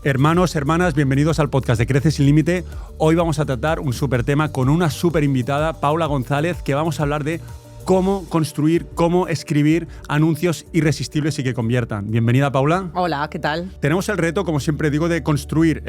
Hermanos, hermanas, bienvenidos al podcast de Crece Sin Límite. Hoy vamos a tratar un súper tema con una súper invitada, Paula González, que vamos a hablar de cómo construir, cómo escribir anuncios irresistibles y que conviertan. Bienvenida, Paula. Hola, ¿qué tal? Tenemos el reto, como siempre digo, de construir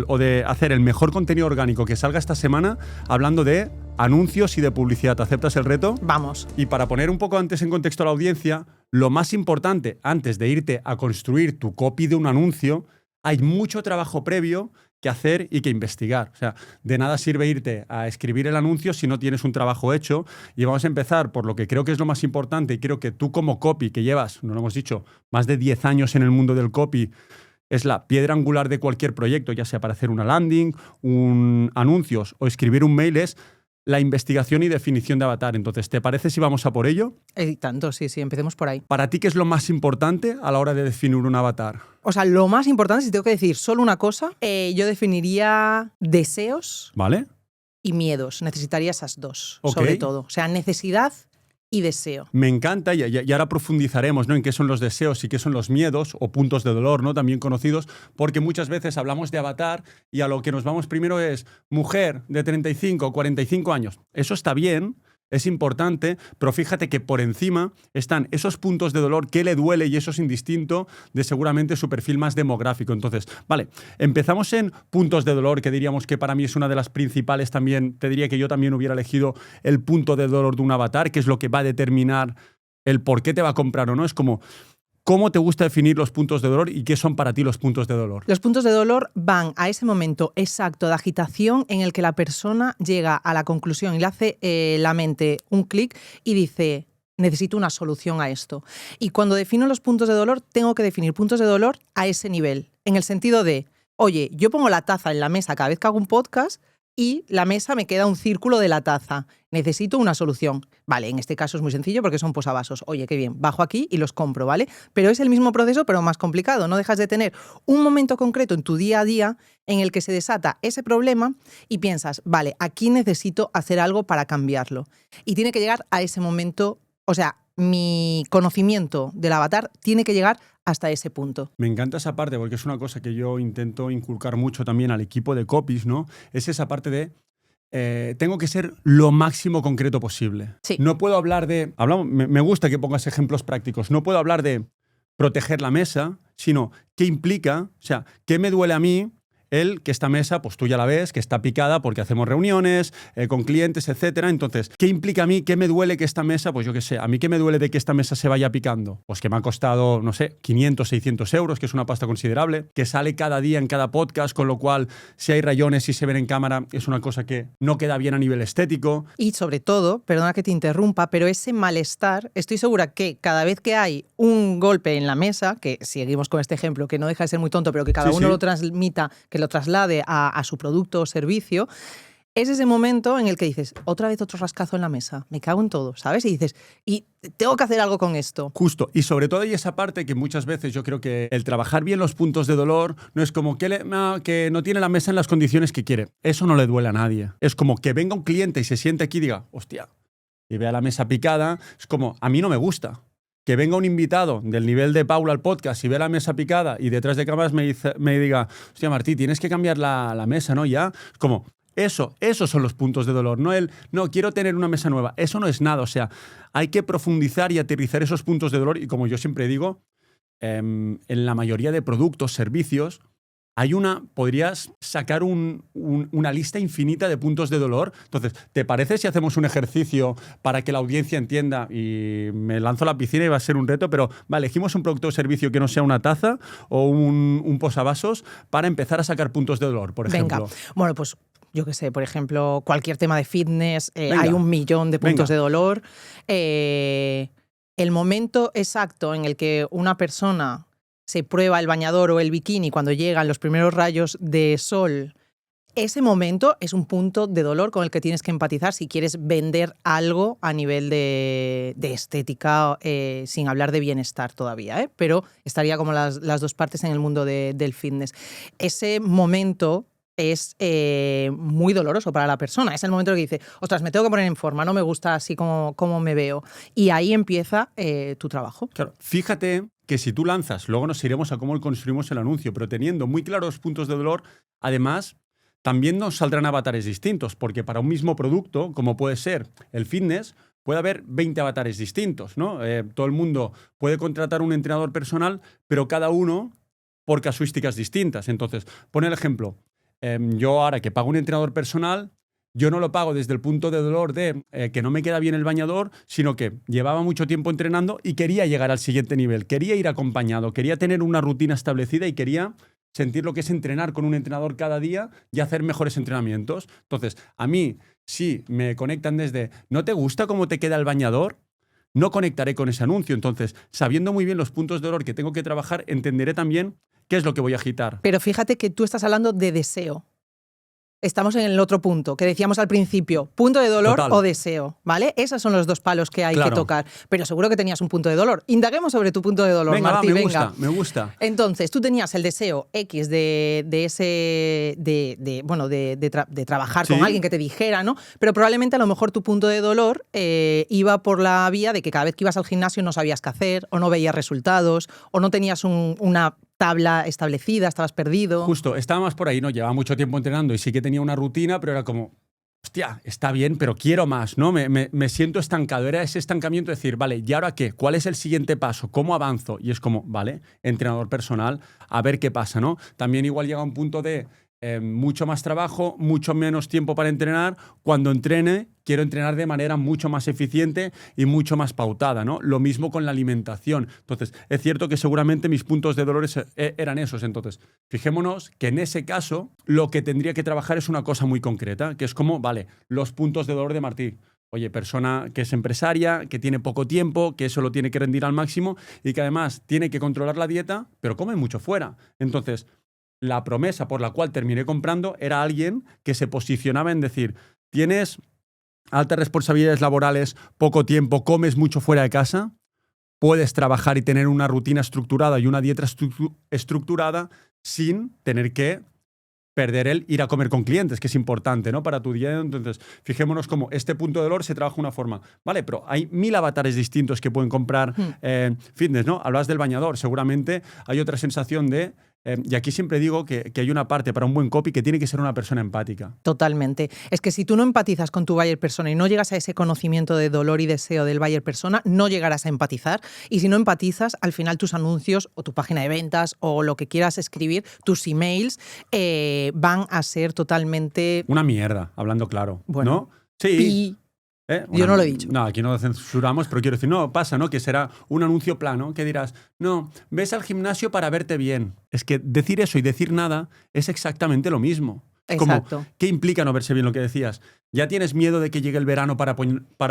o de hacer el mejor contenido orgánico que salga esta semana hablando de anuncios y de publicidad. ¿Aceptas el reto? Vamos. Y para poner un poco antes en contexto a la audiencia, lo más importante antes de irte a construir tu copy de un anuncio, hay mucho trabajo previo que hacer y que investigar. O sea, de nada sirve irte a escribir el anuncio si no tienes un trabajo hecho. Y vamos a empezar por lo que creo que es lo más importante y creo que tú como copy, que llevas, no lo hemos dicho, más de 10 años en el mundo del copy, es la piedra angular de cualquier proyecto, ya sea para hacer una landing, anuncios o escribir un mail, es la investigación y definición de avatar. Entonces, ¿te parece si vamos a por ello? Tanto, sí, empecemos por ahí. ¿Para ti qué es lo más importante a la hora de definir un avatar? O sea, lo más importante, si tengo que decir solo una cosa, yo definiría deseos, ¿Vale? y miedos. Necesitaría esas dos, Ok. sobre todo. O sea, necesidad y deseo. Me encanta, y ahora profundizaremos, ¿no?, en qué son los deseos y qué son los miedos o puntos de dolor, ¿no?, también conocidos, porque muchas veces hablamos de avatar y a lo que nos vamos primero es mujer de 35 o 45 años. Eso está bien, es importante, pero fíjate que por encima están esos puntos de dolor que le duele y eso es indistinto de seguramente su perfil más demográfico. Entonces, vale, empezamos en puntos de dolor, que diríamos que para mí es una de las principales también. Te diría que yo también hubiera elegido el punto de dolor de un avatar, que es lo que va a determinar el por qué te va a comprar o no. Es como, ¿cómo te gusta definir los puntos de dolor y qué son para ti los puntos de dolor? Los puntos de dolor van a ese momento exacto de agitación en el que la persona llega a la conclusión y le hace la mente un clic y dice: necesito una solución a esto. Y cuando defino los puntos de dolor, tengo que definir puntos de dolor a ese nivel, en el sentido de, oye, yo pongo la taza en la mesa cada vez que hago un podcast y la mesa me queda un círculo de la taza. Necesito una solución. Vale, en este caso es muy sencillo porque son posavasos. Oye, qué bien, bajo aquí y los compro, ¿vale? Pero es el mismo proceso, pero más complicado. No dejas de tener un momento concreto en tu día a día en el que se desata ese problema y piensas, vale, aquí necesito hacer algo para cambiarlo. Y tiene que llegar a ese momento, o sea, mi conocimiento del avatar tiene que llegar hasta ese punto. Me encanta esa parte porque es una cosa que yo intento inculcar mucho también al equipo de copies, ¿no? Es esa parte de tengo que ser lo máximo concreto posible. Sí. No puedo hablar de... Me gusta que pongas ejemplos prácticos. No puedo hablar de proteger la mesa, sino qué implica, o sea, qué me duele a mí el que esta mesa, pues tú ya la ves, que está picada porque hacemos reuniones con clientes, etcétera. Entonces, ¿qué implica a mí? ¿Qué me duele que esta mesa, pues yo qué sé, a mí qué me duele de que esta mesa se vaya picando? Pues que me ha costado, no sé, 500, 600 euros, que es una pasta considerable, que sale cada día en cada podcast, con lo cual, si hay rayones y se ven en cámara, es una cosa que no queda bien a nivel estético. Y sobre todo, perdona que te interrumpa, pero ese malestar, estoy segura que cada vez que hay un golpe en la mesa, que seguimos con este ejemplo, que no deja de ser muy tonto, pero que cada uno lo transmita, que lo traslade a su producto o servicio, es ese momento en el que dices, otra vez otro rascazo en la mesa, me cago en todo, ¿sabes? Y dices, y tengo que hacer algo con esto. Justo, y sobre todo hay esa parte que muchas veces yo creo que el trabajar bien los puntos de dolor no es como que no tiene la mesa en las condiciones que quiere. Eso no le duele a nadie. Es como que venga un cliente y se siente aquí y diga, hostia, y vea la mesa picada, es como, a mí no me gusta. Que venga un invitado del nivel de Paula al podcast y vea la mesa picada y detrás de cámaras me diga, hostia, Martí, tienes que cambiar la mesa, ¿no? Ya, es como, esos son los puntos de dolor, no quiero tener una mesa nueva, eso no es nada. O sea, hay que profundizar y aterrizar esos puntos de dolor y, como yo siempre digo, en la mayoría de productos, servicios, podrías sacar una lista infinita de puntos de dolor. Entonces, ¿te parece si hacemos un ejercicio para que la audiencia entienda? Y me lanzo a la piscina y va a ser un reto, pero elegimos un producto o servicio que no sea una taza o un posavasos para empezar a sacar puntos de dolor, por ejemplo. Venga, bueno, pues yo qué sé, por ejemplo, cualquier tema de fitness, hay 1.000.000 de puntos de dolor. El momento exacto en el que una persona se prueba el bañador o el bikini cuando llegan los primeros rayos de sol, ese momento es un punto de dolor con el que tienes que empatizar si quieres vender algo a nivel de estética, sin hablar de bienestar todavía, pero estaría como las dos partes en el mundo del fitness. Ese momento es muy doloroso para la persona. Es el momento en el que dice, ostras, me tengo que poner en forma, no me gusta así como me veo. Y ahí empieza tu trabajo. Claro, fíjate que si tú lanzas, luego nos iremos a cómo construimos el anuncio, pero teniendo muy claros puntos de dolor, además, también nos saldrán avatares distintos, porque para un mismo producto, como puede ser el fitness, puede haber 20 avatares distintos, ¿no? Todo el mundo puede contratar un entrenador personal, pero cada uno por casuísticas distintas. Entonces, pon el ejemplo. Yo ahora que pago un entrenador personal, yo no lo pago desde el punto de dolor de que no me queda bien el bañador, sino que llevaba mucho tiempo entrenando y quería llegar al siguiente nivel, quería ir acompañado, quería tener una rutina establecida y quería sentir lo que es entrenar con un entrenador cada día y hacer mejores entrenamientos. Entonces, a mí, si me conectan desde ¿no te gusta cómo te queda el bañador? No conectaré con ese anuncio. Entonces, sabiendo muy bien los puntos de dolor que tengo que trabajar, entenderé también qué es lo que voy a agitar. Pero fíjate que tú estás hablando de deseo. Estamos en el otro punto, que decíamos al principio, punto de dolor Total. o deseo, ¿vale? Esos son los dos palos que hay que tocar. Pero seguro que tenías un punto de dolor. Indaguemos sobre tu punto de dolor, venga, Martí, va, me gusta. Entonces, tú tenías el deseo X de trabajar con alguien que te dijera, ¿no? Pero probablemente a lo mejor tu punto de dolor iba por la vía de que cada vez que ibas al gimnasio no sabías qué hacer, o no veías resultados, o no tenías una tabla establecida, estabas perdido. Justo, estaba más por ahí, ¿no? Llevaba mucho tiempo entrenando y sí que tenía una rutina, pero era como, hostia, está bien, pero quiero más, ¿no? Me siento estancado. Era ese estancamiento de decir, vale, ¿y ahora qué? ¿Cuál es el siguiente paso? ¿Cómo avanzo? Y es como, vale, entrenador personal, a ver qué pasa, ¿no? También igual llega un punto de mucho más trabajo, mucho menos tiempo para entrenar. Cuando entrene, quiero entrenar de manera mucho más eficiente y mucho más pautada, ¿no? Lo mismo con la alimentación. Entonces, es cierto que seguramente mis puntos de dolores eran esos. Entonces, fijémonos que en ese caso lo que tendría que trabajar es una cosa muy concreta, que es como, vale, los puntos de dolor de Martí. Oye, persona que es empresaria, que tiene poco tiempo, que eso lo tiene que rendir al máximo y que además tiene que controlar la dieta, pero come mucho fuera. Entonces, la promesa por la cual terminé comprando era alguien que se posicionaba en decir, tienes altas responsabilidades laborales, poco tiempo, comes mucho fuera de casa, puedes trabajar y tener una rutina estructurada y una dieta estructurada sin tener que perder el ir a comer con clientes, que es importante, ¿no? Para tu día. Entonces, fijémonos cómo este punto de dolor se trabaja de una forma. Vale, pero hay 1000 avatares distintos que pueden comprar fitness, ¿no? Hablabas del bañador. Seguramente hay otra sensación de... y aquí siempre digo que hay una parte para un buen copy que tiene que ser una persona empática. Totalmente. Es que si tú no empatizas con tu buyer persona y no llegas a ese conocimiento de dolor y deseo del buyer persona, no llegarás a empatizar. Y si no empatizas, al final tus anuncios o tu página de ventas o lo que quieras escribir, tus emails, van a ser totalmente... Una mierda, hablando claro. Bueno, ¿no? Sí. Yo no lo he dicho. No, aquí no lo censuramos, pero quiero decir, no, pasa, ¿no? Que será un anuncio plano, que dirás, no, ves al gimnasio para verte bien. Es que decir eso y decir nada es exactamente lo mismo. Exacto. Como, ¿qué implica no verse bien lo que decías? ¿Ya tienes miedo de que llegue el verano para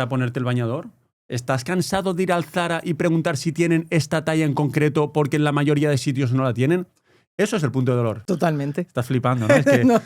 ponerte el bañador? ¿Estás cansado de ir al Zara y preguntar si tienen esta talla en concreto porque en la mayoría de sitios no la tienen? Eso es el punto de dolor. Totalmente. Estás flipando, ¿no? Es que... No,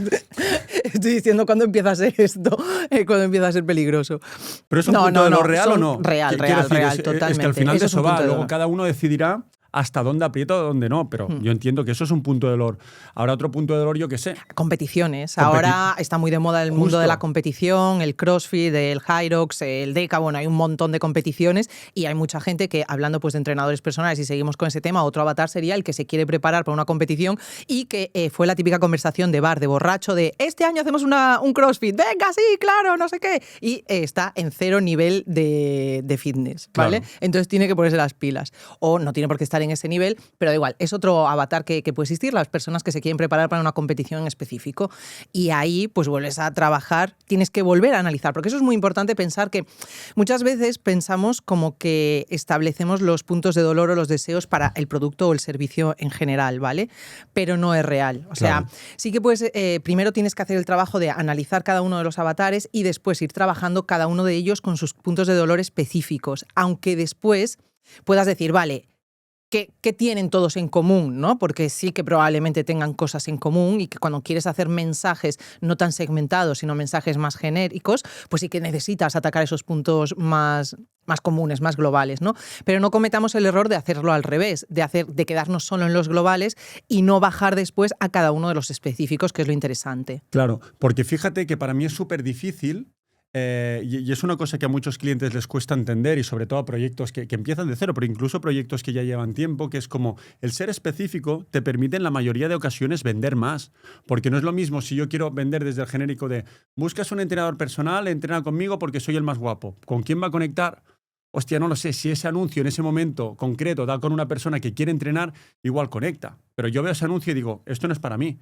estoy diciendo cuándo empieza a ser esto, cuándo empieza a ser peligroso. ¿Pero es un punto de dolor real o no? Real, totalmente. Es que al final de eso va. Luego dolor. cada uno decidirá hasta dónde aprieta o dónde no, pero yo entiendo que eso es un punto de dolor. Ahora otro punto de dolor, yo qué sé. Competiciones. Ahora está muy de moda el mundo de la competición, el CrossFit, el Hyrox, el Deca, bueno, hay un montón de competiciones y hay mucha gente que, hablando pues de entrenadores personales y seguimos con ese tema, otro avatar sería el que se quiere preparar para una competición y que fue la típica conversación de bar, de borracho, de este año hacemos un CrossFit, venga, sí, claro, no sé qué, y está en cero nivel de fitness, ¿vale? Claro. Entonces tiene que ponerse las pilas. O no tiene por qué estar en ese nivel, pero da igual, es otro avatar que puede existir, las personas que se quieren preparar para una competición en específico. Y ahí pues vuelves a trabajar, tienes que volver a analizar, porque eso es muy importante pensar que muchas veces pensamos como que establecemos los puntos de dolor o los deseos para el producto o el servicio en general, ¿vale? Pero no es real. O sea, sí que puedes, primero tienes que hacer el trabajo de analizar cada uno de los avatares y después ir trabajando cada uno de ellos con sus puntos de dolor específicos, aunque después puedas decir, vale, ¿qué tienen todos en común, ¿no? Porque sí que probablemente tengan cosas en común y que cuando quieres hacer mensajes no tan segmentados, sino mensajes más genéricos, pues sí que necesitas atacar esos puntos más comunes, más globales, ¿no? Pero no cometamos el error de hacerlo al revés, de quedarnos solo en los globales y no bajar después a cada uno de los específicos, que es lo interesante. Claro, porque fíjate que para mí es súper difícil. Y es una cosa que a muchos clientes les cuesta entender y sobre todo a proyectos que empiezan de cero, pero incluso proyectos que ya llevan tiempo, que es como el ser específico te permite en la mayoría de ocasiones vender más, porque no es lo mismo si yo quiero vender desde el genérico de buscas un entrenador personal, entrena conmigo porque soy el más guapo. ¿Con quién va a conectar? Hostia, no lo sé, si ese anuncio en ese momento concreto da con una persona que quiere entrenar, igual conecta. Pero yo veo ese anuncio y digo, esto no es para mí.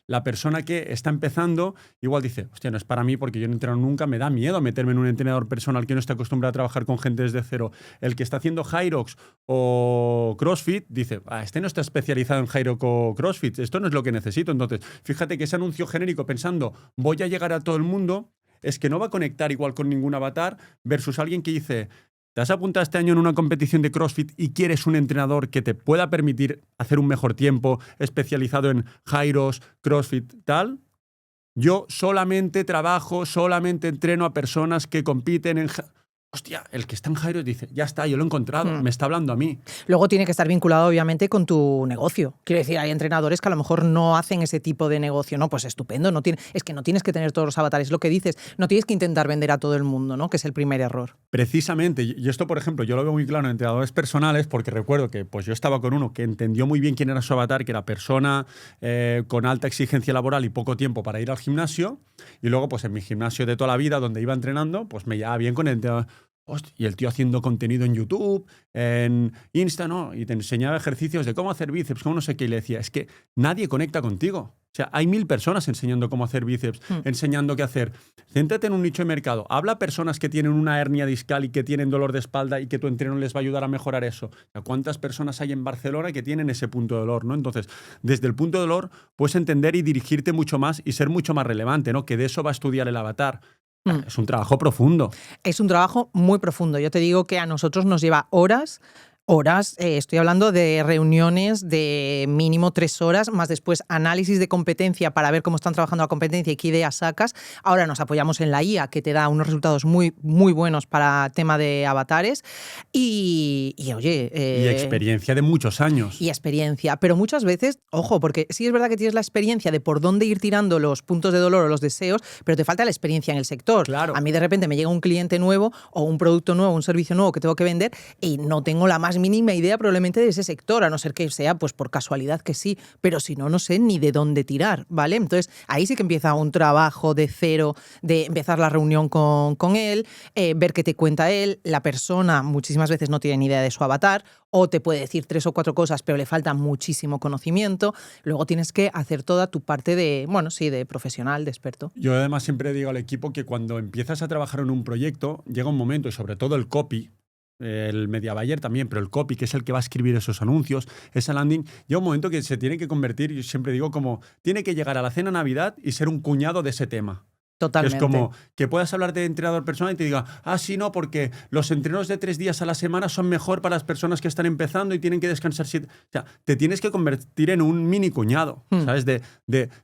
La persona que está empezando igual dice, hostia, no es para mí porque yo no he entrenado nunca, me da miedo meterme en un entrenador personal que no está acostumbrado a trabajar con gente desde cero. El que está haciendo Hyrox o CrossFit dice, este no está especializado en Hyrox o CrossFit, esto no es lo que necesito. Entonces, fíjate que ese anuncio genérico pensando, voy a llegar a todo el mundo, es que no va a conectar igual con ningún avatar versus alguien que dice, ¿te has apuntado este año en una competición de CrossFit y quieres un entrenador que te pueda permitir hacer un mejor tiempo especializado en Hyrox, CrossFit, tal? Yo solamente entreno a personas que compiten en... Hostia, el que está en Hyrox dice, ya está, yo lo he encontrado, me está hablando a mí. Luego tiene que estar vinculado, obviamente, con tu negocio. Quiero decir, hay entrenadores que a lo mejor no hacen ese tipo de negocio, ¿no? Pues estupendo, es que no tienes que tener todos los avatares, lo que dices, no tienes que intentar vender a todo el mundo, ¿no? Que es el primer error. Precisamente, y esto, por ejemplo, yo lo veo muy claro en entrenadores personales, porque recuerdo que pues yo estaba con uno que entendió muy bien quién era su avatar, que era persona con alta exigencia laboral y poco tiempo para ir al gimnasio, y luego, pues en mi gimnasio de toda la vida, donde iba entrenando, pues me llevaba bien con el entrenador. Hostia, y el tío haciendo contenido en YouTube, en Insta, ¿no? Y te enseñaba ejercicios de cómo hacer bíceps, cómo no sé qué. Y le decía, es que nadie conecta contigo. O sea, hay 1000 personas enseñando cómo hacer bíceps, enseñando qué hacer. Céntrate en un nicho de mercado. Habla a personas que tienen una hernia discal y que tienen dolor de espalda y que tu entreno les va a ayudar a mejorar eso. O sea, ¿cuántas personas hay en Barcelona que tienen ese punto de dolor, ¿no? Entonces, desde el punto de dolor puedes entender y dirigirte mucho más y ser mucho más relevante, ¿no? Que de eso va a estudiar el avatar. Es un trabajo profundo. Es un trabajo muy profundo. Yo te digo que a nosotros nos lleva horas, estoy hablando de reuniones de mínimo 3 horas, más después análisis de competencia para ver cómo están trabajando la competencia y qué ideas sacas. Ahora nos apoyamos en la IA, que te da unos resultados muy, muy buenos para tema de avatares. Y oye... y experiencia de muchos años. Y experiencia. Pero muchas veces, ojo, porque sí es verdad que tienes la experiencia de por dónde ir tirando los puntos de dolor o los deseos, pero te falta la experiencia en el sector. Claro. A mí de repente me llega un cliente nuevo o un producto nuevo, un servicio nuevo que tengo que vender y no tengo la más mínima idea probablemente de ese sector, a no ser que sea pues por casualidad que sí, pero si no, no sé ni de dónde tirar, ¿vale? Entonces ahí sí que empieza un trabajo de cero, de empezar la reunión con él, ver qué te cuenta él. La persona muchísimas veces no tiene ni idea de su avatar o te puede decir 3 o 4 cosas, pero le falta muchísimo conocimiento. Luego tienes que hacer toda tu parte de, bueno, sí, de profesional, de experto. Yo además siempre digo al equipo que cuando empiezas a trabajar en un proyecto, llega un momento, y sobre todo el copy, el media buyer también, pero el copy, que es el que va a escribir esos anuncios, esa landing, llega un momento que se tiene que convertir, yo siempre digo, como tiene que llegar a la cena Navidad y ser un cuñado de ese tema. Totalmente. Es como que puedas hablar de entrenador personal y te diga, sí, no, porque los entrenos de 3 días a la semana son mejor para las personas que están empezando y tienen que descansar 7. O sea, te tienes que convertir en un mini cuñado, ¿sabes?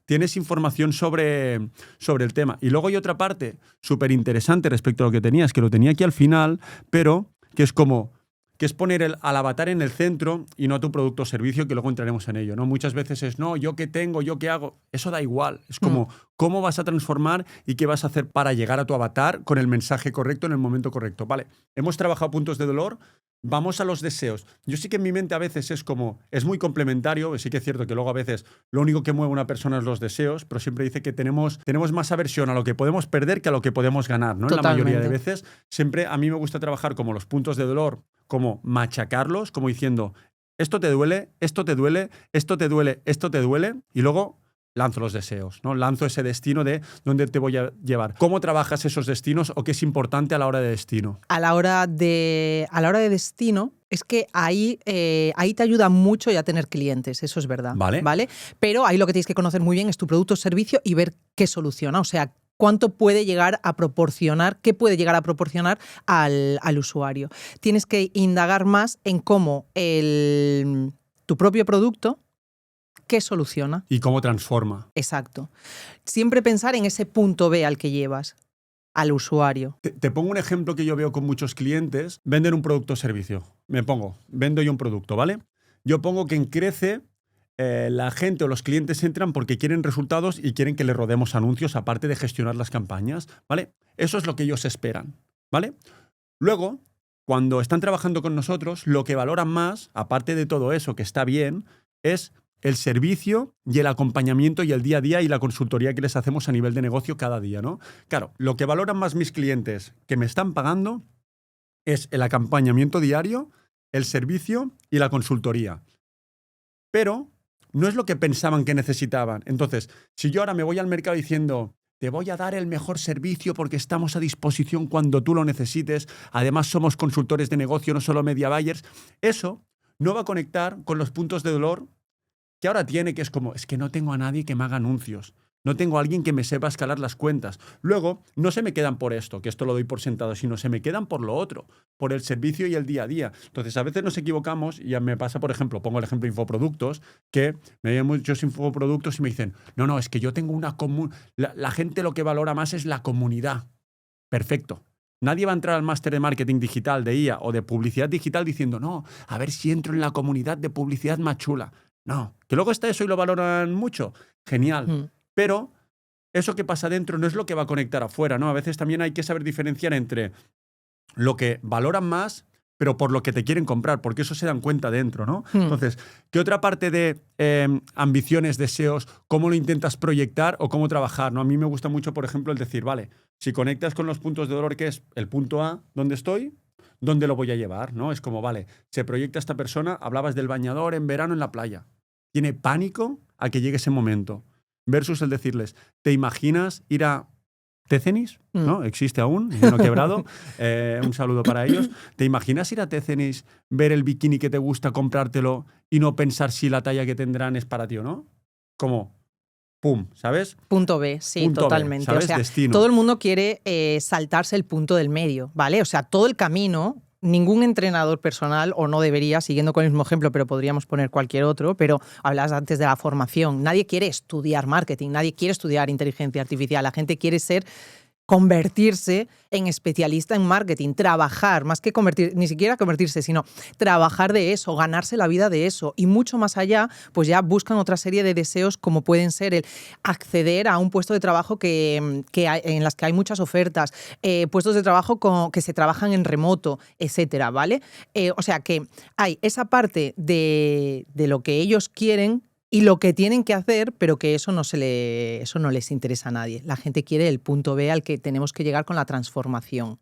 Tienes información sobre el tema. Y luego hay otra parte súper interesante respecto a lo que tenías, que lo tenía aquí al final, pero que es como... que es poner al avatar en el centro y no a tu producto o servicio, que luego entraremos en ello, ¿no? Muchas veces es, no, yo qué tengo, yo qué hago. Eso da igual. Es como, ¿cómo vas a transformar y qué vas a hacer para llegar a tu avatar con el mensaje correcto en el momento correcto? Vale, hemos trabajado puntos de dolor, vamos a los deseos. Yo sí que en mi mente a veces es muy complementario, sí que es cierto que luego a veces lo único que mueve a una persona es los deseos, pero siempre dice que tenemos más aversión a lo que podemos perder que a lo que podemos ganar, ¿no? Totalmente. En la mayoría de veces, siempre a mí me gusta trabajar como los puntos de dolor, como machacarlos, como diciendo, esto te duele, esto te duele, esto te duele, esto te duele, y luego lanzo los deseos, ¿no? Lanzo ese destino de dónde te voy a llevar. ¿Cómo trabajas esos destinos o qué es importante a la hora de destino? A la hora de destino, es que ahí te ayuda mucho ya tener clientes, eso es verdad. Vale. Pero ahí lo que tienes que conocer muy bien es tu producto o servicio y ver qué soluciona, o sea, cuánto puede llegar a proporcionar, qué puede llegar a proporcionar al usuario. Tienes que indagar más en cómo tu propio producto, qué soluciona. Y cómo transforma. Exacto. Siempre pensar en ese punto B al que llevas, al usuario. Te pongo un ejemplo que yo veo con muchos clientes. Venden un producto o servicio. Vendo yo un producto, ¿vale? Yo pongo que en Crece la gente o los clientes entran porque quieren resultados y quieren que les rodemos anuncios, aparte de gestionar las campañas, ¿vale? Eso es lo que ellos esperan, ¿vale? Luego, cuando están trabajando con nosotros, lo que valoran más, aparte de todo eso que está bien, es el servicio y el acompañamiento y el día a día y la consultoría que les hacemos a nivel de negocio cada día, ¿no? Claro, lo que valoran más mis clientes que me están pagando es el acompañamiento diario, el servicio y la consultoría. Pero no es lo que pensaban que necesitaban. Entonces, si yo ahora me voy al mercado diciendo, te voy a dar el mejor servicio porque estamos a disposición cuando tú lo necesites, además somos consultores de negocio, no solo media buyers, eso no va a conectar con los puntos de dolor que ahora tiene, que es como, es que no tengo a nadie que me haga anuncios. No tengo a alguien que me sepa escalar las cuentas. Luego, no se me quedan por esto, que esto lo doy por sentado, sino se me quedan por lo otro, por el servicio y el día a día. Entonces, a veces nos equivocamos y ya me pasa, por ejemplo, pongo el ejemplo de infoproductos, que me vienen muchos infoproductos y me dicen, no, es que yo tengo una la gente lo que valora más es la comunidad. Perfecto. Nadie va a entrar al máster de marketing digital, de IA o de publicidad digital diciendo, no, a ver si entro en la comunidad de publicidad más chula. No, que luego está eso y lo valoran mucho. Genial. Pero eso que pasa dentro no es lo que va a conectar afuera, ¿no? A veces también hay que saber diferenciar entre lo que valoran más, pero por lo que te quieren comprar, porque eso se dan cuenta dentro, ¿no? Entonces, ¿qué otra parte de ambiciones, deseos, cómo lo intentas proyectar o cómo trabajar, ¿no? A mí me gusta mucho, por ejemplo, el decir, vale, si conectas con los puntos de dolor, que es el punto A, ¿dónde estoy? ¿Dónde lo voy a llevar? ¿No? Es como, vale, se proyecta esta persona, hablabas del bañador en verano en la playa. Tiene pánico a que llegue ese momento. Versus el decirles, ¿te imaginas ir a Tecenis? ¿No? Existe aún, no quebrado. Un saludo para ellos. ¿Te imaginas ir a Tecenis, ver el bikini que te gusta, comprártelo y no pensar si la talla que tendrán es para ti o no? Como, pum, ¿sabes? Punto B, sí, Punto totalmente. B, ¿sabes? O sea, Destino. todo el mundo quiere saltarse el punto del medio, ¿vale? O sea, todo el camino. Ningún entrenador personal, o no debería, siguiendo con el mismo ejemplo, pero podríamos poner cualquier otro, pero hablas antes de la formación. Nadie quiere estudiar marketing, nadie quiere estudiar inteligencia artificial. La gente quiere convertirse en especialista en marketing, trabajar, más que ni siquiera convertirse, sino trabajar de eso, ganarse la vida de eso. Y mucho más allá, pues ya buscan otra serie de deseos como pueden ser el acceder a un puesto de trabajo en las que hay muchas ofertas, puestos de trabajo que se trabajan en remoto, etcétera, ¿vale? O sea que hay esa parte de lo que ellos quieren y lo que tienen que hacer, pero que eso no les interesa a nadie. La gente quiere el punto B al que tenemos que llegar con la transformación.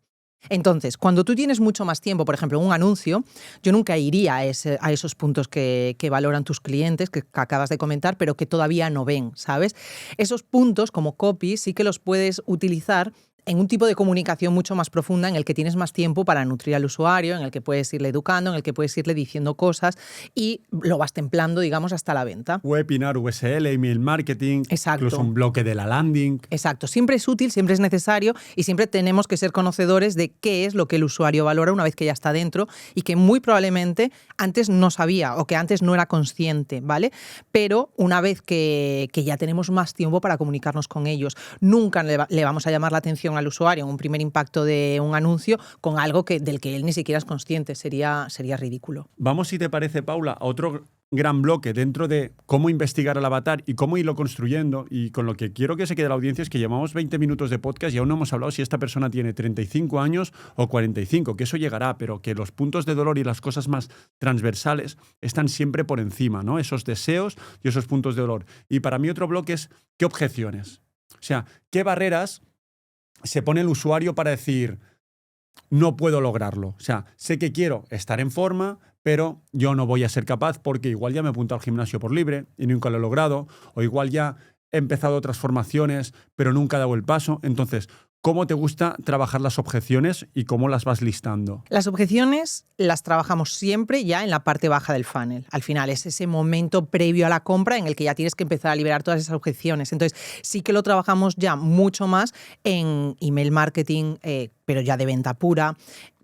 Entonces, cuando tú tienes mucho más tiempo, por ejemplo, un anuncio, yo nunca iría a esos puntos que valoran tus clientes, que acabas de comentar, pero que todavía no ven, ¿sabes? Esos puntos, como copy, sí que los puedes utilizar en un tipo de comunicación mucho más profunda en el que tienes más tiempo para nutrir al usuario, en el que puedes irle educando, en el que puedes irle diciendo cosas y lo vas templando, digamos, hasta la venta. Webinar, VSL, email marketing, exacto, incluso un bloque de la landing. Exacto. Siempre es útil, siempre es necesario y siempre tenemos que ser conocedores de qué es lo que el usuario valora una vez que ya está dentro y que muy probablemente antes no sabía o que antes no era consciente, ¿vale? Pero una vez que ya tenemos más tiempo para comunicarnos con ellos, nunca le vamos a llamar la atención al usuario en un primer impacto de un anuncio con algo del que él ni siquiera es consciente. Sería ridículo. Vamos, si te parece, Paula, a otro gran bloque dentro de cómo investigar al avatar y cómo irlo construyendo, y con lo que quiero que se quede la audiencia es que llevamos 20 minutos de podcast y aún no hemos hablado si esta persona tiene 35 años o 45, que eso llegará, pero que los puntos de dolor y las cosas más transversales están siempre por encima, ¿no? Esos deseos y esos puntos de dolor. Y para mí otro bloque es ¿qué objeciones? O sea, ¿qué barreras se pone el usuario para decir no puedo lograrlo? O sea, sé que quiero estar en forma, pero yo no voy a ser capaz porque igual ya me he apuntado al gimnasio por libre y nunca lo he logrado, o igual ya he empezado otras formaciones, pero nunca he dado el paso. Entonces, ¿cómo te gusta trabajar las objeciones y cómo las vas listando? Las objeciones las trabajamos siempre ya en la parte baja del funnel. Al final es ese momento previo a la compra en el que ya tienes que empezar a liberar todas esas objeciones. Entonces sí que lo trabajamos ya mucho más en email marketing, pero ya de venta pura.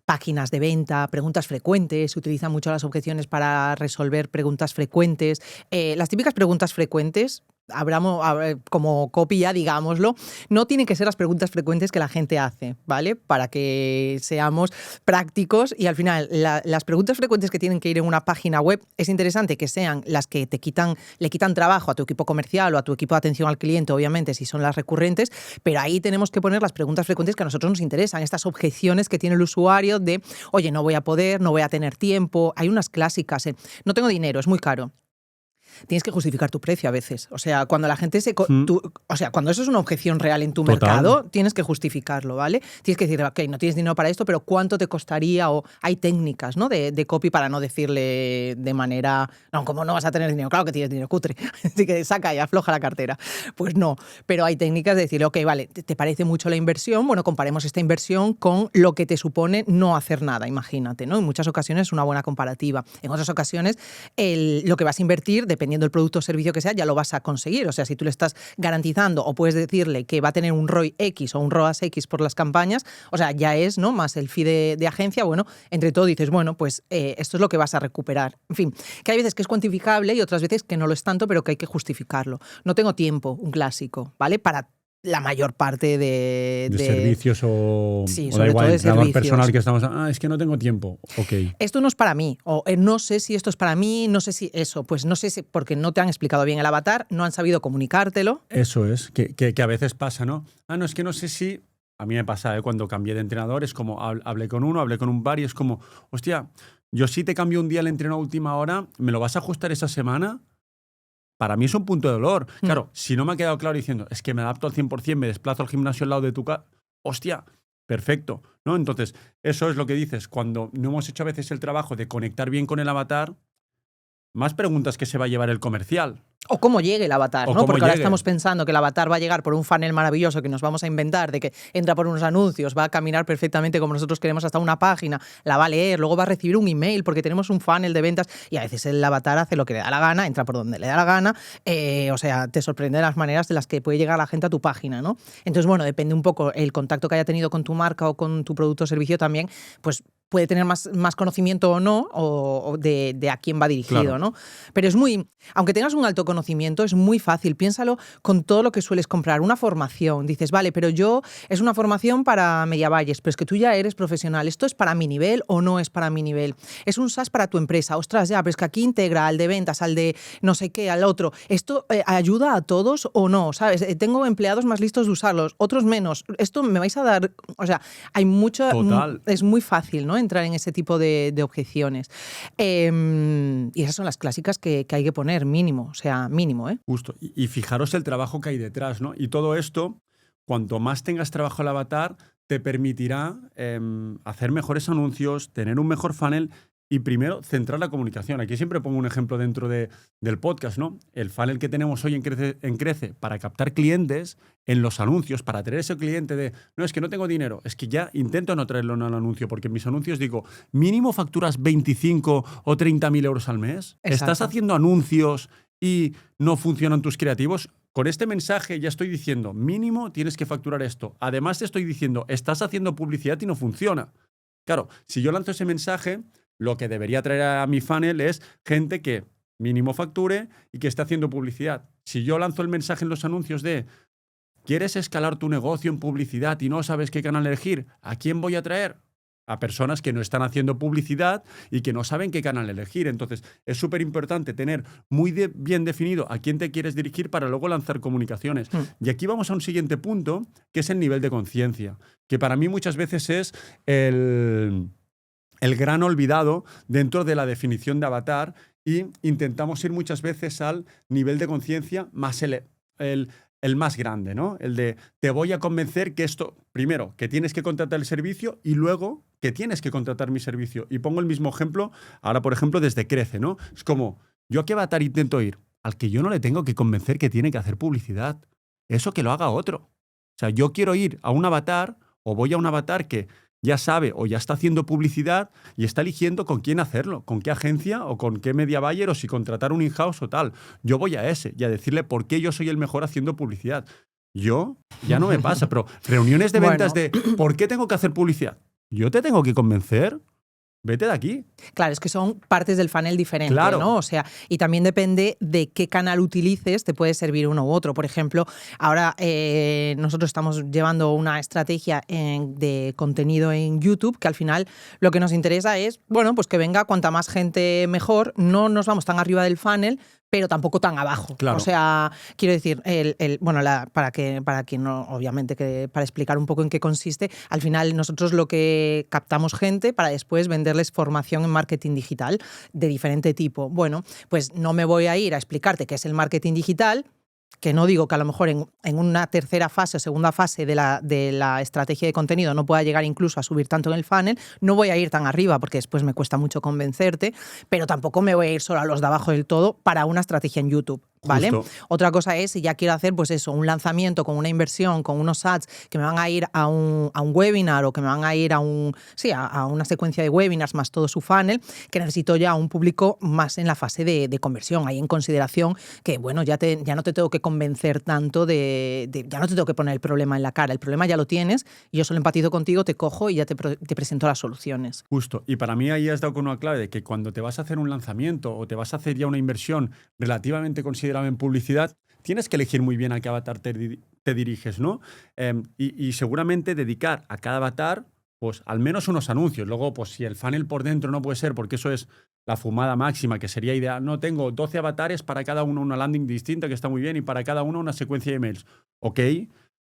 Páginas de venta, preguntas frecuentes, se utilizan mucho las objeciones para resolver preguntas frecuentes. Las típicas preguntas frecuentes, como copy ya, digámoslo, no tienen que ser las preguntas frecuentes que la gente hace, ¿vale? Para que seamos prácticos y al final las preguntas frecuentes que tienen que ir en una página web es interesante que sean las que le quitan trabajo a tu equipo comercial o a tu equipo de atención al cliente, obviamente, si son las recurrentes, pero ahí tenemos que poner las preguntas frecuentes que a nosotros nos interesan, estas objeciones que tiene el usuario de, oye, no voy a poder, no voy a tener tiempo. Hay unas clásicas, no tengo dinero, es muy caro. Tienes que justificar tu precio a veces. O sea, cuando la gente cuando eso es una objeción real en tu mercado, tienes que justificarlo, ¿vale? Tienes que decir, ok, no tienes dinero para esto, pero ¿cuánto te costaría? O hay técnicas, ¿no? de copy para no decirle de manera, no, ¿cómo no vas a tener dinero? Claro que tienes dinero, cutre. Así que saca y afloja la cartera. Pues no, pero hay técnicas de decirle, ok, vale, ¿te parece mucho la inversión? Bueno, comparemos esta inversión con lo que te supone no hacer nada, imagínate, ¿no? En muchas ocasiones es una buena comparativa. En otras ocasiones, lo que vas a invertir, dependiendo del producto o servicio que sea, ya lo vas a conseguir. O sea, si tú le estás garantizando o puedes decirle que va a tener un ROI X o un ROAS X por las campañas, o sea, ya es, ¿no?, más el fee de agencia, bueno, entre todo dices, bueno, pues esto es lo que vas a recuperar. En fin, que hay veces que es cuantificable y otras veces que no lo es tanto, pero que hay que justificarlo. No tengo tiempo, un clásico, ¿vale? Para la mayor parte de servicios sí, o sobre da igual, todo de entrenador servicios. personal que estamos, es que no tengo tiempo. Ok. Esto no es para mí, o no sé si esto es para mí, no sé si eso, pues no sé si, porque no te han explicado bien el avatar, no han sabido comunicártelo. Eso es, que a veces pasa, ¿no? No, es que no sé si... A mí me pasa, cuando cambié de entrenador, es como, hablé con uno, hablé con un par y es como, hostia, yo sí te cambio un día el entreno a última hora, ¿me lo vas a ajustar esa semana? Para mí es un punto de dolor. Claro, si no me ha quedado claro diciendo, es que me adapto al 100%, me desplazo al gimnasio al lado de tu casa, hostia, perfecto, ¿no? Entonces, eso es lo que dices. Cuando no hemos hecho a veces el trabajo de conectar bien con el avatar, más preguntas que se va a llevar el comercial. O cómo llegue el avatar, ¿no? Porque llegue. ahora estamos pensando que el avatar va a llegar por un funnel maravilloso que nos vamos a inventar, de que entra por unos anuncios, va a caminar perfectamente como nosotros queremos hasta una página, la va a leer, luego va a recibir un email porque tenemos un funnel de ventas y a veces el avatar hace lo que le da la gana, entra por donde le da la gana, o sea, te sorprende las maneras de las que puede llegar la gente a tu página, ¿no? Entonces, bueno, depende un poco el contacto que haya tenido con tu marca o con tu producto o servicio también, pues puede tener más conocimiento o no, o de a quién va dirigido, claro, ¿no? Pero es muy, aunque tengas un alto conocimiento, es muy fácil. Piénsalo con todo lo que sueles comprar. Una formación. Dices, vale, pero es una formación para Mediavalles, pero es que tú ya eres profesional. ¿Esto es para mi nivel o no es para mi nivel? Es un SaaS para tu empresa. Ostras, ya, pero es que aquí integra al de ventas, al de no sé qué, al otro. ¿Esto ayuda a todos o no? ¿Sabes? Tengo empleados más listos de usarlos, otros menos. Esto me vais a dar... O sea, hay mucho... Total. Es muy fácil, ¿no?, entrar en ese tipo de objeciones. Y esas son las clásicas que hay que poner, mínimo. O sea, mínimo, ¿eh? Justo. Y fijaros el trabajo que hay detrás, ¿no? Y todo esto, cuanto más tengas trabajo al avatar, te permitirá hacer mejores anuncios, tener un mejor funnel y primero centrar la comunicación. Aquí siempre pongo un ejemplo dentro del podcast, ¿no? El funnel que tenemos hoy en Crece para captar clientes en los anuncios, para tener ese cliente de, no, es que no tengo dinero, es que ya intento no traerlo en el anuncio, porque en mis anuncios digo, mínimo facturas 25 o 30.000 euros al mes. Exacto. ¿Estás haciendo anuncios y no funcionan tus creativos? Con este mensaje ya estoy diciendo, mínimo tienes que facturar esto. Además te estoy diciendo, estás haciendo publicidad y no funciona. Claro, si yo lanzo ese mensaje, lo que debería traer a mi funnel es gente que mínimo facture y que esté haciendo publicidad. Si yo lanzo el mensaje en los anuncios de ¿quieres escalar tu negocio en publicidad y no sabes qué canal elegir? ¿A quién voy a traer? A personas que no están haciendo publicidad y que no saben qué canal elegir. Entonces, es súper importante tener muy bien definido a quién te quieres dirigir para luego lanzar comunicaciones. Y aquí vamos a un siguiente punto, que es el nivel de conciencia, que para mí muchas veces es el gran olvidado dentro de la definición de avatar, y intentamos ir muchas veces al nivel de conciencia más el más grande, ¿no? El de te voy a convencer que esto, primero, que tienes que contratar el servicio y luego que tienes que contratar mi servicio. Y pongo el mismo ejemplo, ahora por ejemplo desde Crece, ¿no? Es como, ¿yo a qué avatar intento ir? Al que yo no le tengo que convencer que tiene que hacer publicidad. Eso que lo haga otro. O sea, yo quiero ir a un avatar o voy a un avatar que ya sabe o ya está haciendo publicidad y está eligiendo con quién hacerlo, con qué agencia o con qué media buyer o si contratar un in-house o tal. Yo voy a ese y a decirle por qué yo soy el mejor haciendo publicidad. Yo ya no me pasa, pero reuniones de ventas de ¿por qué tengo que hacer publicidad? Yo te tengo que convencer. Vete de aquí. Claro, es que son partes del funnel diferentes, Claro. ¿no? O sea, y también depende de qué canal utilices, te puede servir uno u otro. Por ejemplo, ahora nosotros estamos llevando una estrategia de contenido en YouTube, que al final lo que nos interesa es, bueno, pues que venga cuanta más gente mejor, no nos vamos tan arriba del funnel, pero tampoco tan abajo. Claro. O sea, quiero decir, para quien no, obviamente, para explicar un poco en qué consiste, al final nosotros lo que captamos gente para después venderles formación en marketing digital de diferente tipo. Bueno, pues no me voy a ir a explicarte qué es el marketing digital, que no digo que a lo mejor en una tercera fase o segunda fase de la estrategia de contenido no pueda llegar incluso a subir tanto en el funnel, no voy a ir tan arriba porque después me cuesta mucho convencerte, pero tampoco me voy a ir solo a los de abajo del todo para una estrategia en YouTube. ¿Vale? Justo. Otra cosa es si ya quiero hacer pues eso, un lanzamiento con una inversión, con unos ads que me van a ir a un webinar o que me van a ir a una secuencia de webinars más todo su funnel, que necesito ya un público más en la fase de conversión, ahí en consideración que bueno, ya no te tengo que convencer tanto ya no te tengo que poner el problema en la cara, el problema ya lo tienes y yo solo empatizo contigo, te cojo y ya te presento las soluciones. Justo, y para mí ahí has dado con una clave de que cuando te vas a hacer un lanzamiento o te vas a hacer ya una inversión relativamente considerable en publicidad, tienes que elegir muy bien a qué avatar te diriges, ¿no? Y seguramente dedicar a cada avatar pues al menos unos anuncios. Luego, pues si el funnel por dentro no puede ser, porque eso es la fumada máxima, que sería ideal. No, tengo 12 avatares, para cada uno una landing distinta, que está muy bien, y para cada uno una secuencia de emails. Ok,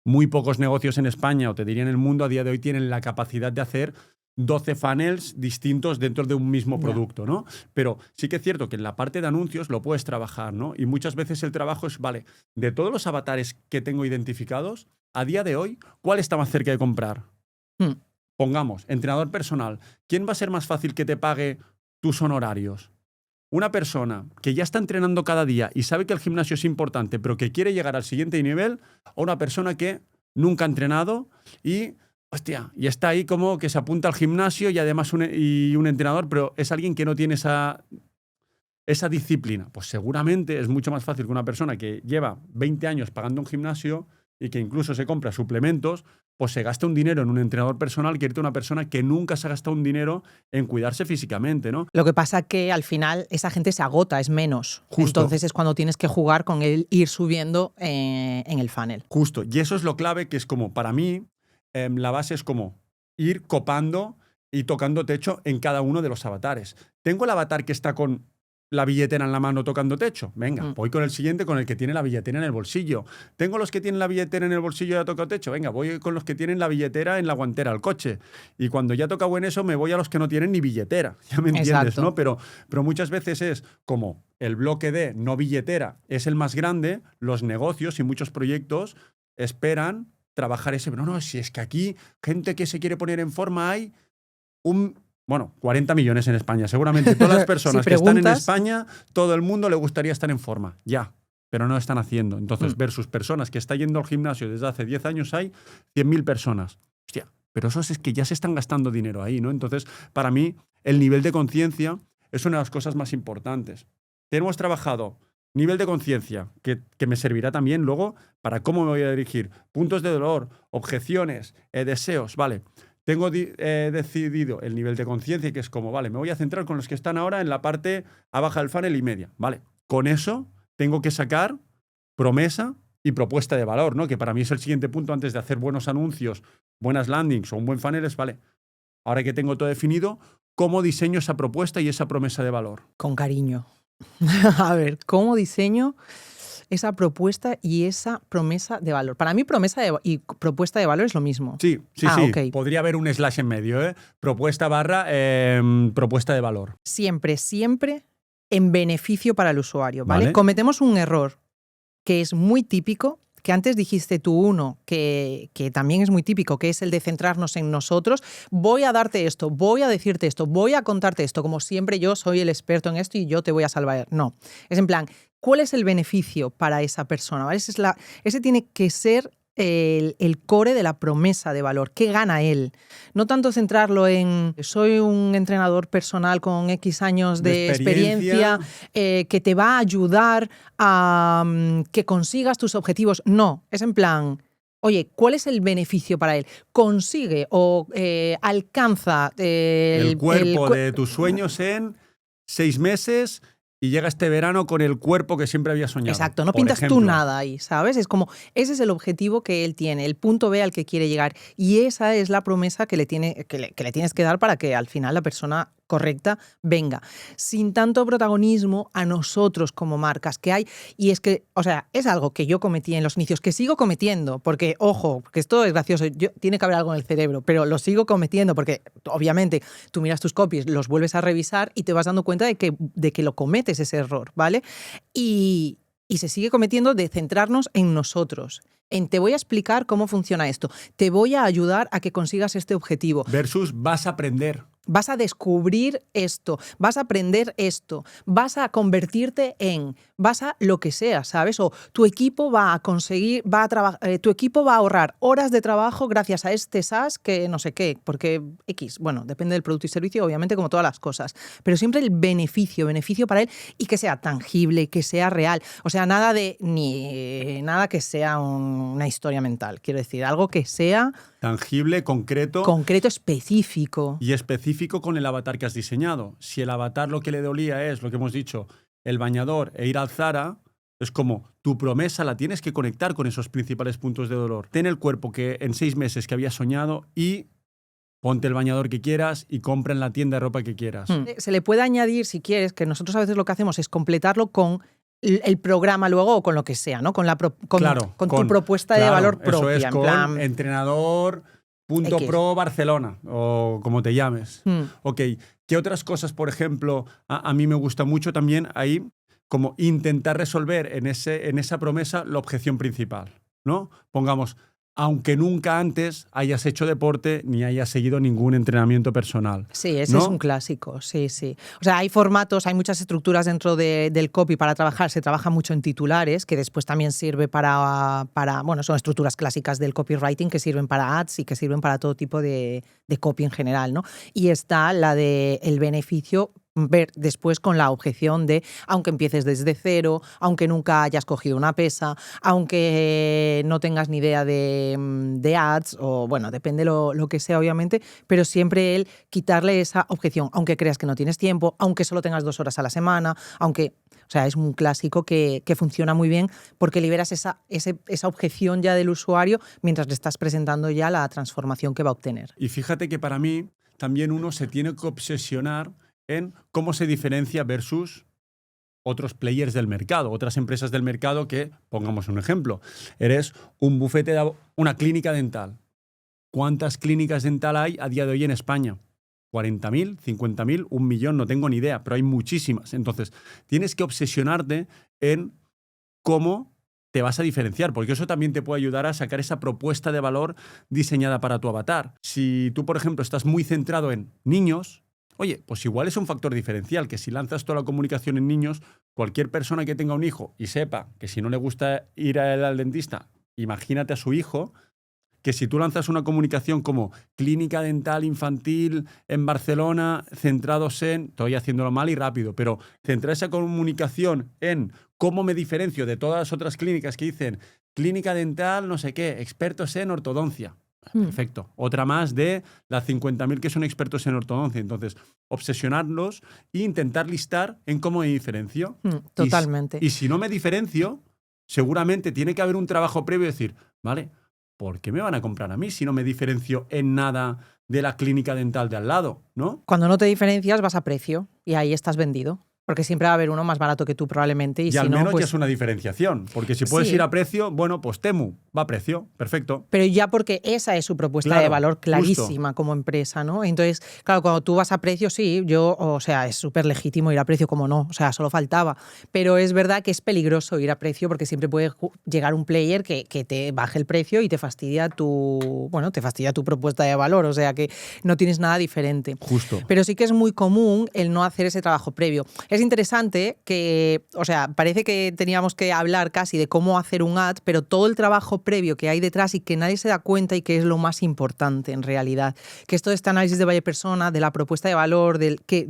muy pocos negocios en España, o te diría en el mundo, a día de hoy tienen la capacidad de hacer 12 funnels distintos dentro de un mismo producto, ¿no? Pero sí que es cierto que en la parte de anuncios lo puedes trabajar, ¿no? Y muchas veces el trabajo es, vale, de todos los avatares que tengo identificados, a día de hoy, ¿cuál está más cerca de comprar? Pongamos, entrenador personal. ¿Quién va a ser más fácil que te pague tus honorarios? Una persona que ya está entrenando cada día y sabe que el gimnasio es importante, pero que quiere llegar al siguiente nivel, o una persona que nunca ha entrenado y está ahí como que se apunta al gimnasio y además un entrenador, pero es alguien que no tiene esa disciplina. Pues seguramente es mucho más fácil que una persona que lleva 20 años pagando un gimnasio y que incluso se compra suplementos, pues se gasta un dinero en un entrenador personal que irte a una persona que nunca se ha gastado un dinero en cuidarse físicamente, ¿no? Lo que pasa que al final esa gente se agota, es menos. Justo. Entonces es cuando tienes que jugar con el ir subiendo en el funnel. Justo. Y eso es lo clave, que es como, para mí, la base es como ir copando y tocando techo en cada uno de los avatares. Tengo el avatar que está con la billetera en la mano tocando techo. Venga, voy con el siguiente, con el que tiene la billetera en el bolsillo. Tengo los que tienen la billetera en el bolsillo y ya toca techo. Venga, voy con los que tienen la billetera en la guantera al coche. Y cuando ya toca buen eso, me voy a los que no tienen ni billetera. Ya me entiendes, Exacto. ¿no? Pero muchas veces es como el bloque de no billetera es el más grande, los negocios y muchos proyectos esperan trabajar ese. No, si es que aquí, gente que se quiere poner en forma, hay 40 millones en España. Seguramente todas las personas si que están en preguntas, España, todo el mundo le gustaría estar en forma. Ya, pero no lo están haciendo. Entonces, versus personas que están yendo al gimnasio desde hace 10 años, hay 100.000 personas. Hostia, pero eso es que ya se están gastando dinero ahí, ¿no? Entonces, para mí, el nivel de conciencia es una de las cosas más importantes. Tenemos trabajado nivel de conciencia, que me servirá también luego para cómo me voy a dirigir. Puntos de dolor, objeciones, deseos, vale. Tengo decidido el nivel de conciencia, que es como, vale, me voy a centrar con los que están ahora en la parte a baja del funnel y media, vale. Con eso tengo que sacar promesa y propuesta de valor, ¿no? Que para mí es el siguiente punto antes de hacer buenos anuncios, buenas landings o un buen funnel, es, vale, ahora que tengo todo definido, ¿cómo diseño esa propuesta y esa promesa de valor? Con cariño. A ver, ¿cómo diseño esa propuesta y esa promesa de valor? Para mí promesa y propuesta de valor es lo mismo. Sí. Okay. Podría haber un slash en medio, ¿eh? Propuesta propuesta de valor. Siempre en beneficio para el usuario, ¿vale? Cometemos un error que es muy típico, que antes dijiste tú uno, que también es muy típico, que es el de centrarnos en nosotros. Voy a darte esto, voy a decirte esto, voy a contarte esto, como siempre yo soy el experto en esto y yo te voy a salvar. No, es en plan, ¿cuál es el beneficio para esa persona? ¿Vale? Ese tiene que ser el core de la promesa de valor. ¿Qué gana él? No tanto centrarlo en soy un entrenador personal con X años de experiencia que te va a ayudar a que consigas tus objetivos. No, es en plan... Oye, ¿cuál es el beneficio para él? Consigue o alcanza el cuerpo de tus sueños en 6 meses y llega este verano con el cuerpo que siempre había soñado. Exacto, no pintas tú nada ahí, ¿sabes? Es como, ese es el objetivo que él tiene, el punto B al que quiere llegar. Y esa es la promesa que le tienes que dar para que al final la persona correcta venga, sin tanto protagonismo a nosotros como marcas que hay. Y es que, o sea, es algo que yo cometí en los inicios, que sigo cometiendo, porque, ojo, que esto es gracioso, tiene que haber algo en el cerebro, pero lo sigo cometiendo porque, obviamente, tú miras tus copies, los vuelves a revisar y te vas dando cuenta de que lo cometes ese error, ¿vale? Y se sigue cometiendo de centrarnos en nosotros. Te voy a explicar cómo funciona esto. Te voy a ayudar a que consigas este objetivo. Versus vas a aprender. Vas a descubrir esto, vas a aprender esto, vas a convertirte vas a lo que sea, ¿sabes? O tu equipo va a conseguir, tu equipo va a ahorrar horas de trabajo gracias a este SaaS que no sé qué, porque X, bueno, depende del producto y servicio, obviamente, como todas las cosas, pero siempre el beneficio para él y que sea tangible, que sea real. O sea, nada que sea una historia mental, quiero decir, algo que sea... Tangible, concreto. Concreto, específico. Y específico con el avatar que has diseñado. Si el avatar lo que le dolía es, lo que hemos dicho, el bañador e ir al Zara, es como tu promesa la tienes que conectar con esos principales puntos de dolor. Ten el cuerpo que en 6 meses que habías soñado y ponte el bañador que quieras y compra en la tienda de ropa que quieras. Se le puede añadir, si quieres, que nosotros a veces lo que hacemos es completarlo con el programa luego o con lo que sea, ¿no? Con tu propuesta de valor propia. Eso es, con plan... entrenador.pro Barcelona o como te llames. Ok, ¿qué otras cosas, por ejemplo, a mí me gusta mucho también ahí como intentar resolver en esa promesa la objeción principal, ¿no? Pongamos, aunque nunca antes hayas hecho deporte ni hayas seguido ningún entrenamiento personal. Sí, ese ¿no? es un clásico, sí. O sea, hay formatos, hay muchas estructuras dentro del copy para trabajar. Se trabaja mucho en titulares, que después también sirve para bueno, son estructuras clásicas del copywriting que sirven para ads y que sirven para todo tipo de copy en general, ¿no? Y está la de el beneficio ver después con la objeción de aunque empieces desde cero, aunque nunca hayas cogido una pesa, aunque no tengas ni idea de ads o bueno, depende lo que sea obviamente, pero siempre el quitarle esa objeción, aunque creas que no tienes tiempo, aunque solo tengas 2 horas a la semana, aunque... O sea, es un clásico que funciona muy bien porque liberas esa objeción ya del usuario mientras le estás presentando ya la transformación que va a obtener. Y fíjate que para mí también uno se tiene que obsesionar en cómo se diferencia versus otros players del mercado, otras empresas del mercado que, pongamos un ejemplo, eres un bufete una clínica dental. ¿Cuántas clínicas dental hay a día de hoy en España? 40.000, 50.000, 1 millón, no tengo ni idea, pero hay muchísimas. Entonces, tienes que obsesionarte en cómo te vas a diferenciar, porque eso también te puede ayudar a sacar esa propuesta de valor diseñada para tu avatar. Si tú, por ejemplo, estás muy centrado en niños, oye, pues igual es un factor diferencial, que si lanzas toda la comunicación en niños, cualquier persona que tenga un hijo y sepa que si no le gusta ir al dentista, imagínate a su hijo, que si tú lanzas una comunicación como clínica dental infantil en Barcelona, centrados estoy haciéndolo mal y rápido, pero centrar esa comunicación en cómo me diferencio de todas las otras clínicas que dicen clínica dental, no sé qué, expertos en ortodoncia. Perfecto. Otra más de las 50.000 que son expertos en ortodoncia. Entonces, obsesionarlos e intentar listar en cómo me diferencio. Totalmente. Y si no me diferencio, seguramente tiene que haber un trabajo previo y decir, vale, ¿por qué me van a comprar a mí si no me diferencio en nada de la clínica dental de al lado? ¿No? Cuando no te diferencias vas a precio y ahí estás vendido. Porque siempre va a haber uno más barato que tú probablemente. Y si al no, menos pues... ya es una diferenciación. Porque si puedes ir a precio, bueno, pues Temu va a precio. Perfecto. Pero ya porque esa es su propuesta de valor clarísima como empresa, ¿no? Entonces, claro, cuando tú vas a precio, sí, o sea, es súper legítimo ir a precio, como no. O sea, solo faltaba. Pero es verdad que es peligroso ir a precio porque siempre puede llegar un player que te baje el precio y te fastidia tu propuesta de valor. O sea, que no tienes nada diferente. Justo. Pero sí que es muy común el no hacer ese trabajo previo. Es interesante que, o sea, parece que teníamos que hablar casi de cómo hacer un ad, pero todo el trabajo previo que hay detrás y que nadie se da cuenta y que es lo más importante en realidad. Que es todo este análisis de Valle Persona, de la propuesta de valor, del qué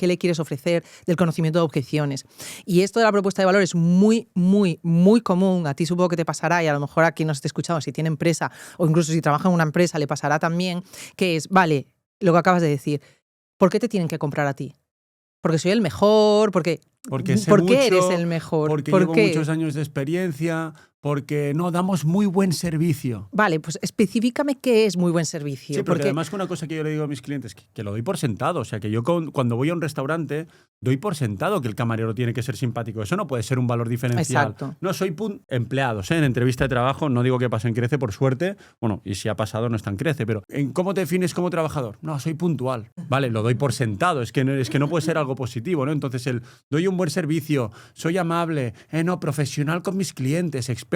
le quieres ofrecer, del conocimiento de objeciones. Y esto de la propuesta de valor es muy, muy, muy común. A ti supongo que te pasará, y a lo mejor a quien nos esté escuchando, si tiene empresa o incluso si trabaja en una empresa, le pasará también, que es, vale, lo que acabas de decir, ¿por qué te tienen que comprar a ti? Porque soy el mejor, porque sé ¿por qué mucho, eres el mejor? porque ¿Por llevo qué? muchos años de experiencia, porque no damos muy buen servicio. Vale, pues específicame qué es muy buen servicio. Sí, porque además que una cosa que yo le digo a mis clientes, que lo doy por sentado. O sea, que yo cuando voy a un restaurante, doy por sentado que el camarero tiene que ser simpático. Eso no puede ser un valor diferencial. Exacto. No, soy empleados, en entrevista de trabajo, no digo que pase en Crece, por suerte. Bueno, y si ha pasado no está en Crece, pero ¿en cómo te defines como trabajador? No, soy puntual. Vale, lo doy por sentado. Es que no puede ser algo positivo, ¿no? Entonces, doy un buen servicio, soy amable, no, profesional con mis clientes, experto,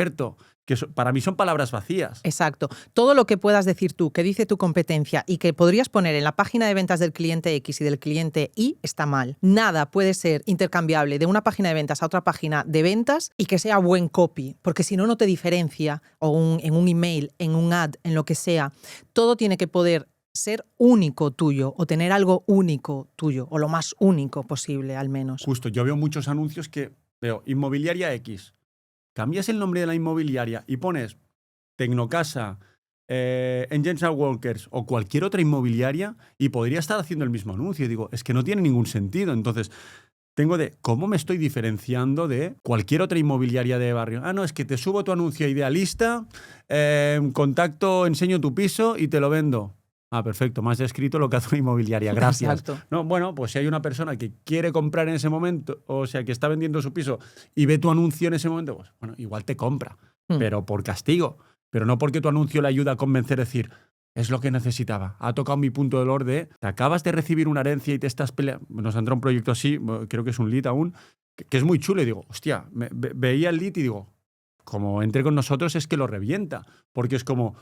que para mí son palabras vacías. Exacto. Todo lo que puedas decir tú, que dice tu competencia y que podrías poner en la página de ventas del cliente X y del cliente Y, está mal. Nada puede ser intercambiable de una página de ventas a otra página de ventas y que sea buen copy, porque si no, no te diferencia, o en un email, en un ad, en lo que sea. Todo tiene que poder ser único tuyo o tener algo único tuyo, o lo más único posible, al menos. Justo, yo veo muchos anuncios que veo inmobiliaria X. Cambias el nombre de la inmobiliaria y pones Tecnocasa, Engines and Walkers o cualquier otra inmobiliaria y podría estar haciendo el mismo anuncio. Y digo, es que no tiene ningún sentido. Entonces, tengo ¿cómo me estoy diferenciando de cualquier otra inmobiliaria de barrio? Ah, no, es que te subo tu anuncio a Idealista, contacto, enseño tu piso y te lo vendo. Ah, perfecto, me has descrito lo que hace una inmobiliaria, gracias. Exacto. No, bueno, pues si hay una persona que quiere comprar en ese momento, o sea, que está vendiendo su piso y ve tu anuncio en ese momento, pues bueno, igual te compra, pero por castigo, pero no porque tu anuncio le ayuda a convencer, decir, es lo que necesitaba. Ha tocado mi punto de dolor te acabas de recibir una herencia y te estás peleando. Nos entra un proyecto así, creo que es un lead aún, que es muy chulo y digo, hostia, veía el lead y digo, como entre con nosotros es que lo revienta, porque es como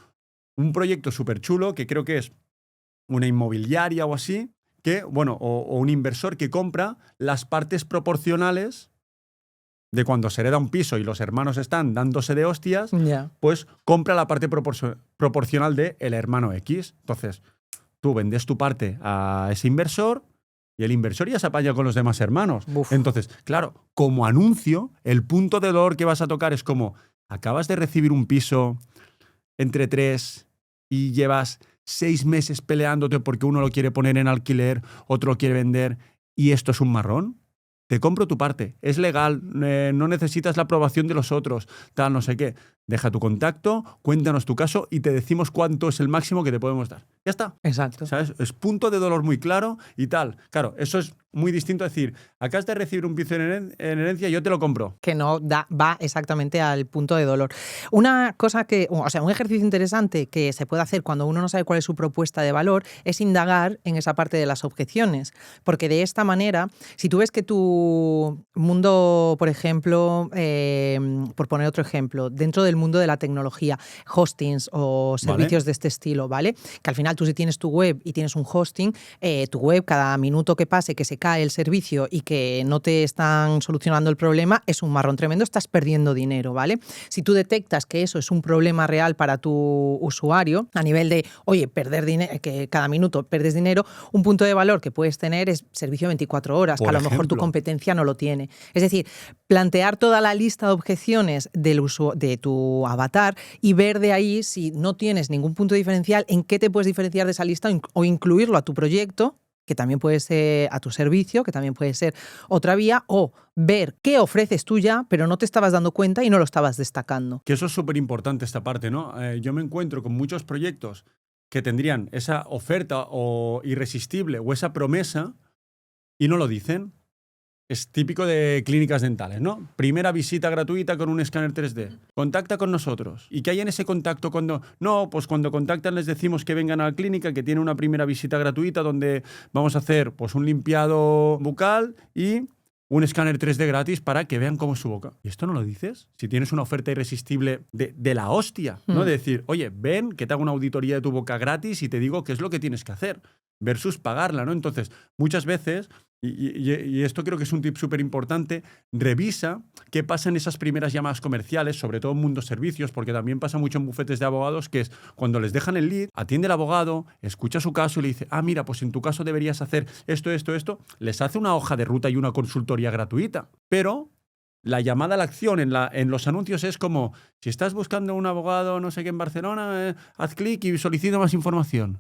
un proyecto súper chulo que creo que es una inmobiliaria o así, que, bueno, o un inversor que compra las partes proporcionales de cuando se hereda un piso y los hermanos están dándose de hostias, pues compra la parte proporcional del hermano X. Entonces, tú vendes tu parte a ese inversor y el inversor ya se apaña con los demás hermanos. Uf. Entonces, claro, como anuncio, el punto de dolor que vas a tocar es como, acabas de recibir un piso entre 3 y llevas 6 meses peleándote porque uno lo quiere poner en alquiler, otro lo quiere vender y esto es un marrón. Te compro tu parte, es legal, no necesitas la aprobación de los otros, tal, no sé qué. Deja tu contacto, cuéntanos tu caso y te decimos cuánto es el máximo que te podemos dar. Ya está. Exacto. ¿Sabes? Es punto de dolor muy claro y tal. Claro, eso es muy distinto a decir, acabas de recibir un piso en herencia, yo te lo compro. Que no va exactamente al punto de dolor. Una cosa un ejercicio interesante que se puede hacer cuando uno no sabe cuál es su propuesta de valor es indagar en esa parte de las objeciones. Porque de esta manera, si tú ves que tu mundo, por ejemplo, por poner otro ejemplo, dentro del mundo de la tecnología, hostings o servicios de este estilo, ¿vale? Que al final tú si tienes tu web y tienes un hosting, tu web cada minuto que pase, que se cae el servicio y que no te están solucionando el problema, es un marrón tremendo, estás perdiendo dinero, ¿vale? Si tú detectas que eso es un problema real para tu usuario, a nivel de, oye, perder dinero, que cada minuto pierdes dinero, un punto de valor que puedes tener es servicio 24 horas, que a lo mejor tu competencia no lo tiene. Es decir, plantear toda la lista de objeciones de tu avatar y ver de ahí si no tienes ningún punto diferencial, en qué te puedes diferenciar de esa lista o incluirlo a tu proyecto, que también puede ser a tu servicio, que también puede ser otra vía, o ver qué ofreces tú ya, pero no te estabas dando cuenta y no lo estabas destacando. Que eso es súper importante esta parte, ¿no? Yo me encuentro con muchos proyectos que tendrían esa oferta o irresistible o esa promesa y no lo dicen. Es típico de clínicas dentales, ¿no? Primera visita gratuita con un escáner 3D. Contacta con nosotros. ¿Y qué hay en ese contacto cuando...? No, pues cuando contactan les decimos que vengan a la clínica, que tiene una primera visita gratuita donde vamos a hacer pues, un limpiado bucal y un escáner 3D gratis para que vean cómo es su boca. ¿Y esto no lo dices? Si tienes una oferta irresistible de la hostia, ¿no? De decir, oye, ven que te hago una auditoría de tu boca gratis y te digo qué es lo que tienes que hacer. versus pagarla, ¿no? Entonces, muchas veces, y esto creo que es un tip súper importante, revisa qué pasa en esas primeras llamadas comerciales, sobre todo en mundo servicios, porque también pasa mucho en bufetes de abogados, que es cuando les dejan el lead, atiende el abogado, escucha su caso y le dice, mira, pues en tu caso deberías hacer esto, les hace una hoja de ruta y una consultoría gratuita. Pero la llamada a la acción en los anuncios es como, si estás buscando un abogado, no sé qué, en Barcelona, haz clic y solicita más información.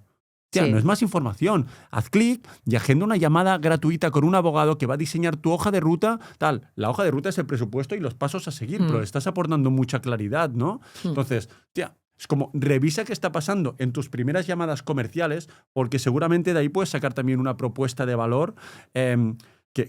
Sí. No es más información. Haz clic y agenda una llamada gratuita con un abogado que va a diseñar tu hoja de ruta. Tal, la hoja de ruta es el presupuesto y los pasos a seguir, pero le estás aportando mucha claridad, ¿no? Entonces, es como revisa qué está pasando en tus primeras llamadas comerciales, porque seguramente de ahí puedes sacar también una propuesta de valor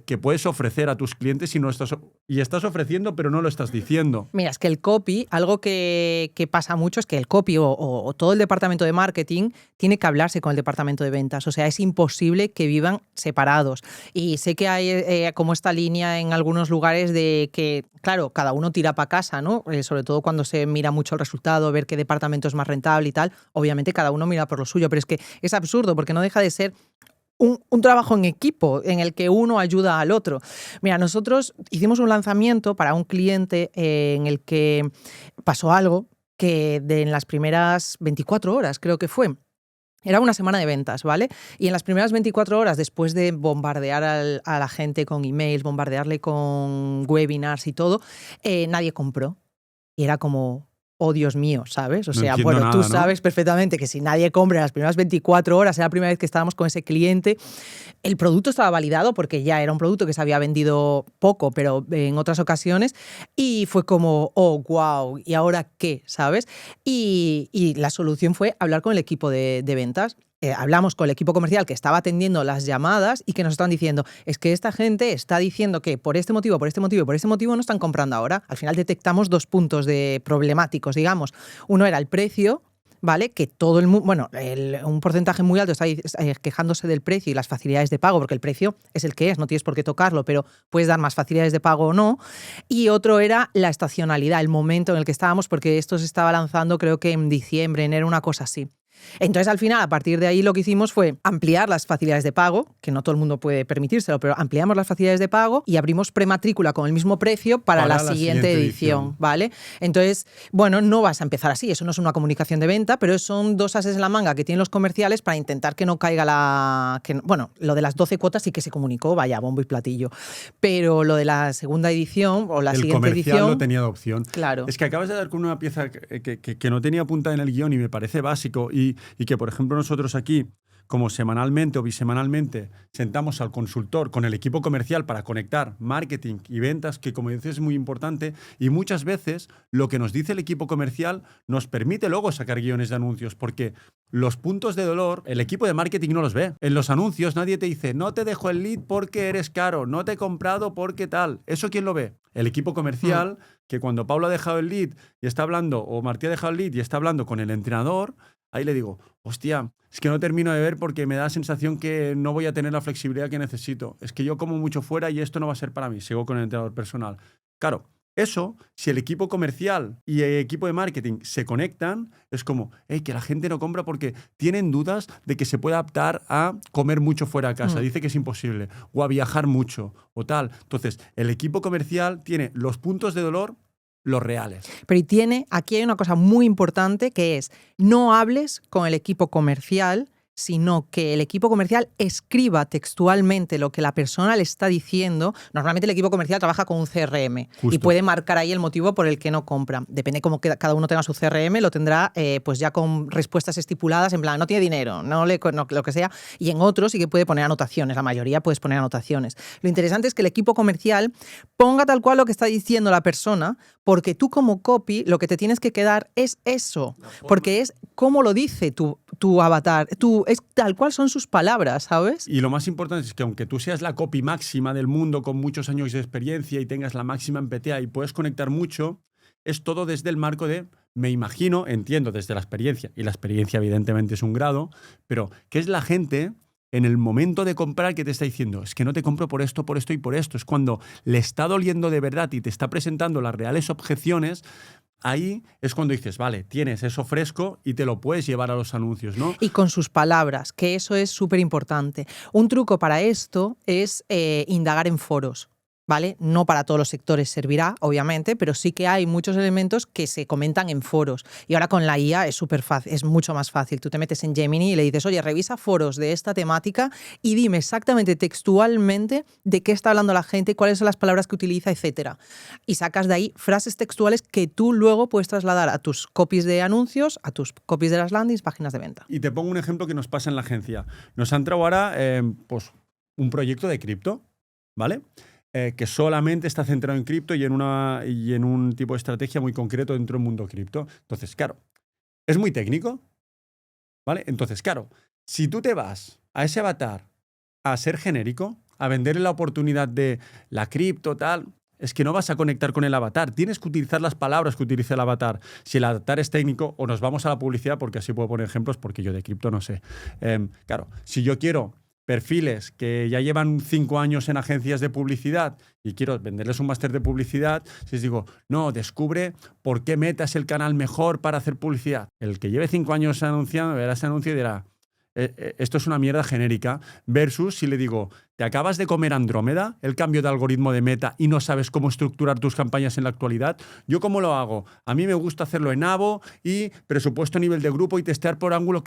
que puedes ofrecer a tus clientes y estás ofreciendo, pero no lo estás diciendo. Mira, es que el copy, algo que pasa mucho es que el copy o todo el departamento de marketing tiene que hablarse con el departamento de ventas. O sea, es imposible que vivan separados. Y sé que hay como esta línea en algunos lugares de que, claro, cada uno tira para casa, ¿no? Sobre todo cuando se mira mucho el resultado, ver qué departamento es más rentable y tal. Obviamente cada uno mira por lo suyo, pero es que es absurdo porque no deja de ser un trabajo en equipo en el que uno ayuda al otro. Mira, nosotros hicimos un lanzamiento para un cliente en el que pasó algo que en las primeras 24 horas, creo que fue. Era una semana de ventas, ¿vale? Y en las primeras 24 horas, después de bombardear a la gente con emails, bombardearle con webinars y todo, nadie compró. Y era como, oh Dios mío, ¿sabes? O sea, bueno, nada, tú ¿no? sabes perfectamente que si nadie compra en las primeras 24 horas, era la primera vez que estábamos con ese cliente, el producto estaba validado porque ya era un producto que se había vendido poco, pero en otras ocasiones, y fue como, oh, wow, ¿y ahora qué? ¿Sabes? Y la solución fue hablar con el equipo de ventas. Hablamos con el equipo comercial que estaba atendiendo las llamadas y que nos estaban diciendo, es que esta gente está diciendo que por este motivo, por este motivo y por este motivo no están comprando ahora. Al final detectamos 2 puntos problemáticos, digamos. Uno era el precio, ¿vale? Que todo el mundo, bueno, un porcentaje muy alto está quejándose del precio y las facilidades de pago, porque el precio es el que es, no tienes por qué tocarlo, pero puedes dar más facilidades de pago o no. Y otro era la estacionalidad, el momento en el que estábamos, porque esto se estaba lanzando creo que en diciembre, enero, una cosa así. Entonces, al final, a partir de ahí, lo que hicimos fue ampliar las facilidades de pago, que no todo el mundo puede permitírselo, pero ampliamos las facilidades de pago y abrimos prematrícula con el mismo precio para la siguiente edición, ¿vale? Entonces, bueno, no vas a empezar así, eso no es una comunicación de venta, pero son 2 ases en la manga que tienen los comerciales para intentar que no caiga bueno, lo de las 12 cuotas sí que se comunicó, vaya, bombo y platillo, pero lo de la segunda edición o la siguiente edición... El comercial lo tenía de opción. Claro. Es que acabas de dar con una pieza que no tenía apuntada en el guión y me parece básico y que, por ejemplo, nosotros aquí, como semanalmente o bisemanalmente, sentamos al consultor con el equipo comercial para conectar marketing y ventas, que, como dices, es muy importante, y muchas veces lo que nos dice el equipo comercial nos permite luego sacar guiones de anuncios, porque los puntos de dolor, el equipo de marketing no los ve. En los anuncios nadie te dice, no te dejo el lead porque eres caro, no te he comprado porque tal. ¿Eso quién lo ve? El equipo comercial, que cuando Pablo ha dejado el lead y está hablando, o Martí ha dejado el lead y está hablando con el entrenador, ahí le digo, hostia, es que no termino de ver porque me da la sensación que no voy a tener la flexibilidad que necesito. Es que yo como mucho fuera y esto no va a ser para mí. Sigo con el entrenador personal. Claro, eso, si el equipo comercial y el equipo de marketing se conectan, es como, que la gente no compra porque tienen dudas de que se puede adaptar a comer mucho fuera de casa. Dice que es imposible. O a viajar mucho o tal. Entonces, el equipo comercial tiene los puntos de dolor, los reales. Pero aquí hay una cosa muy importante que es, no hables con el equipo comercial, sino que el equipo comercial escriba textualmente lo que la persona le está diciendo. Normalmente el equipo comercial trabaja con un CRM y puede marcar ahí el motivo por el que no compra. Depende cómo cada uno tenga su CRM, lo tendrá pues ya con respuestas estipuladas, en plan, no tiene dinero, no, lo que sea. Y en otros sí que puede poner anotaciones, la mayoría puedes poner anotaciones. Lo interesante es que el equipo comercial ponga tal cual lo que está diciendo la persona, porque tú como copy lo que te tienes que quedar es eso, porque es cómo lo dice tu avatar, es tal cual son sus palabras, ¿sabes? Y lo más importante es que aunque tú seas la copy máxima del mundo con muchos años de experiencia y tengas la máxima en PTA y puedes conectar mucho, es todo desde el marco de, me imagino, entiendo desde la experiencia, y la experiencia evidentemente es un grado, pero que es la gente en el momento de comprar que te está diciendo, es que no te compro por esto y por esto. Es cuando le está doliendo de verdad y te está presentando las reales objeciones. ahí es cuando dices, vale, tienes eso fresco y te lo puedes llevar a los anuncios, ¿no? Y con sus palabras, que eso es súper importante. Un truco para esto es indagar en foros. ¿Vale? No para todos los sectores servirá, obviamente, pero sí que hay muchos elementos que se comentan en foros. Y ahora con la IA es súper fácil, es mucho más fácil. Tú te metes en Gemini y le dices, oye, revisa foros de esta temática y dime exactamente textualmente de qué está hablando la gente, cuáles son las palabras que utiliza, etcétera. Y sacas de ahí frases textuales que tú luego puedes trasladar a tus copies de anuncios, a tus copies de las landings, páginas de venta. Y te pongo un ejemplo que nos pasa en la agencia. Nos ha entrado ahora pues, un proyecto de cripto, ¿vale? Que solamente está centrado en cripto y en un tipo de estrategia muy concreto dentro del mundo cripto. Entonces, claro, es muy técnico, ¿vale? Entonces, claro, si tú te vas a ese avatar a ser genérico, a venderle la oportunidad de la cripto, tal, es que no vas a conectar con el avatar. Tienes que utilizar las palabras que utiliza el avatar. Si el avatar es técnico, o nos vamos a la publicidad, porque así puedo poner ejemplos, porque yo de cripto no sé. Claro, si yo quiero perfiles que ya llevan 5 años en agencias de publicidad y quiero venderles un máster de publicidad, si les digo, no, descubre por qué Meta es el canal mejor para hacer publicidad. El que lleve 5 años anunciando verá ese anuncio y dirá, esto es una mierda genérica, versus si le digo, ¿te acabas de comer Andrómeda, el cambio de algoritmo de Meta, y no sabes cómo estructurar tus campañas en la actualidad? ¿Yo cómo lo hago? A mí me gusta hacerlo en Avo y presupuesto a nivel de grupo y testear por ángulo.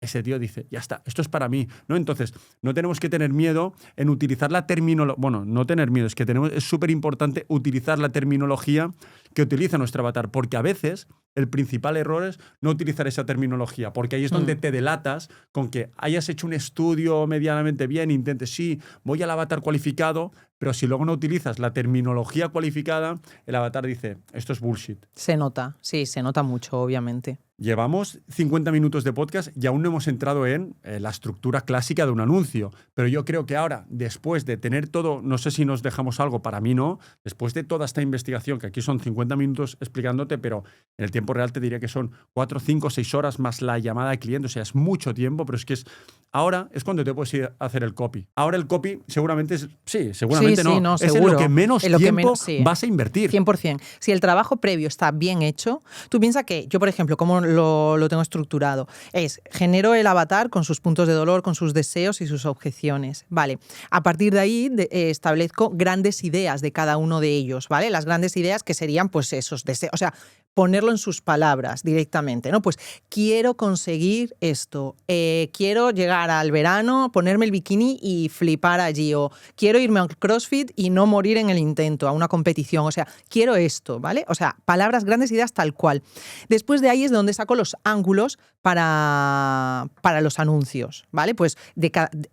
Ese tío dice, ya está, esto es para mí, ¿no? Entonces, no tenemos que tener miedo en utilizar la terminología. Bueno, no tener miedo, es que es súper importante utilizar la terminología que utiliza nuestro avatar, porque a veces el principal error es no utilizar esa terminología, porque ahí es donde te delatas con que hayas hecho un estudio medianamente bien, intentes, sí, voy al avatar cualificado, pero si luego no utilizas la terminología cualificada, el avatar dice, esto es bullshit. Se nota, sí, se nota mucho, obviamente. Llevamos 50 minutos de podcast y aún no hemos entrado en la estructura clásica de un anuncio. Pero yo creo que ahora, después de tener todo, no sé si nos dejamos algo, para mí no, después de toda esta investigación, que aquí son 50 minutos explicándote, pero en el tiempo real te diría que son 4, 5, 6 horas más la llamada de cliente. O sea, es mucho tiempo, pero es que ahora es cuando te puedes ir a hacer el copy. Ahora el copy seguramente es, seguramente no, es seguro. en lo que menos tiempo vas a invertir. 100%. Si el trabajo previo está bien hecho, tú piensas que yo, por ejemplo, como lo tengo estructurado, es genero el avatar con sus puntos de dolor, con sus deseos y sus objeciones. Vale. A partir de ahí establezco grandes ideas de cada uno de ellos, ¿vale? Las grandes ideas que serían pues esos deseos, o sea, ponerlo en sus palabras directamente, ¿no? Pues quiero conseguir esto, quiero llegar al verano, ponerme el bikini y flipar allí, o quiero irme a un CrossFit y no morir en el intento, a una competición, o sea, quiero esto, ¿vale? O sea, palabras, grandes ideas tal cual. Después de ahí es donde saco los ángulos para los anuncios, ¿vale? Pues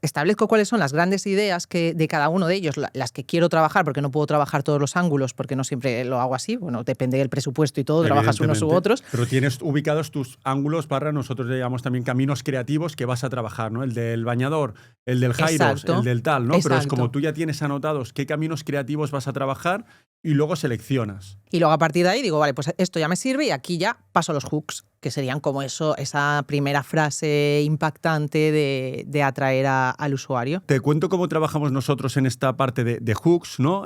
establezco cuáles son las grandes ideas de cada uno de ellos, las que quiero trabajar, porque no puedo trabajar todos los ángulos, porque no siempre lo hago así, bueno, depende del presupuesto y todo, trabajas unos u otros. Pero tienes ubicados tus ángulos nosotros le llamamos también caminos creativos que vas a trabajar, ¿no? El del bañador, el del Jairos, el del tal, ¿no? Exacto. Pero es como tú ya tienes anotados qué caminos creativos vas a trabajar y luego seleccionas. Y luego a partir de ahí digo, vale, pues esto ya me sirve y aquí ya paso a los hooks, que serían como esa primera frase impactante de atraer al usuario. Te cuento cómo trabajamos nosotros en esta parte de hooks, ¿no?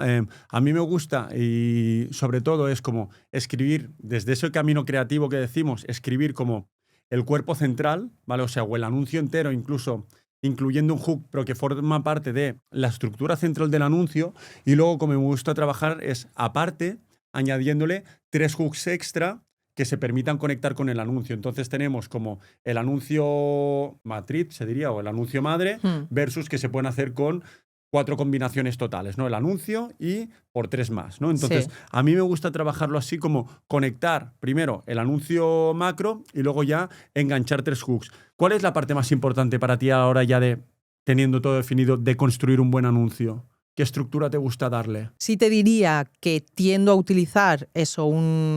A mí me gusta y sobre todo es como escribir desde ese camino creativo que decimos, escribir como el cuerpo central, ¿vale? O sea, o el anuncio entero incluso, incluyendo un hook, pero que forma parte de la estructura central del anuncio. Y luego, como me gusta trabajar, es aparte, añadiéndole 3 hooks extra que se permitan conectar con el anuncio. Entonces tenemos como el anuncio matriz, se diría, o el anuncio madre, versus que se pueden hacer con 4 combinaciones totales, ¿no? El anuncio y por 3 más, ¿no? Entonces, a mí me gusta trabajarlo así como conectar primero el anuncio macro y luego ya enganchar 3 hooks. ¿Cuál es la parte más importante para ti ahora ya de, teniendo todo definido, de construir un buen anuncio? ¿Qué estructura te gusta darle? Sí te diría que tiendo a utilizar eso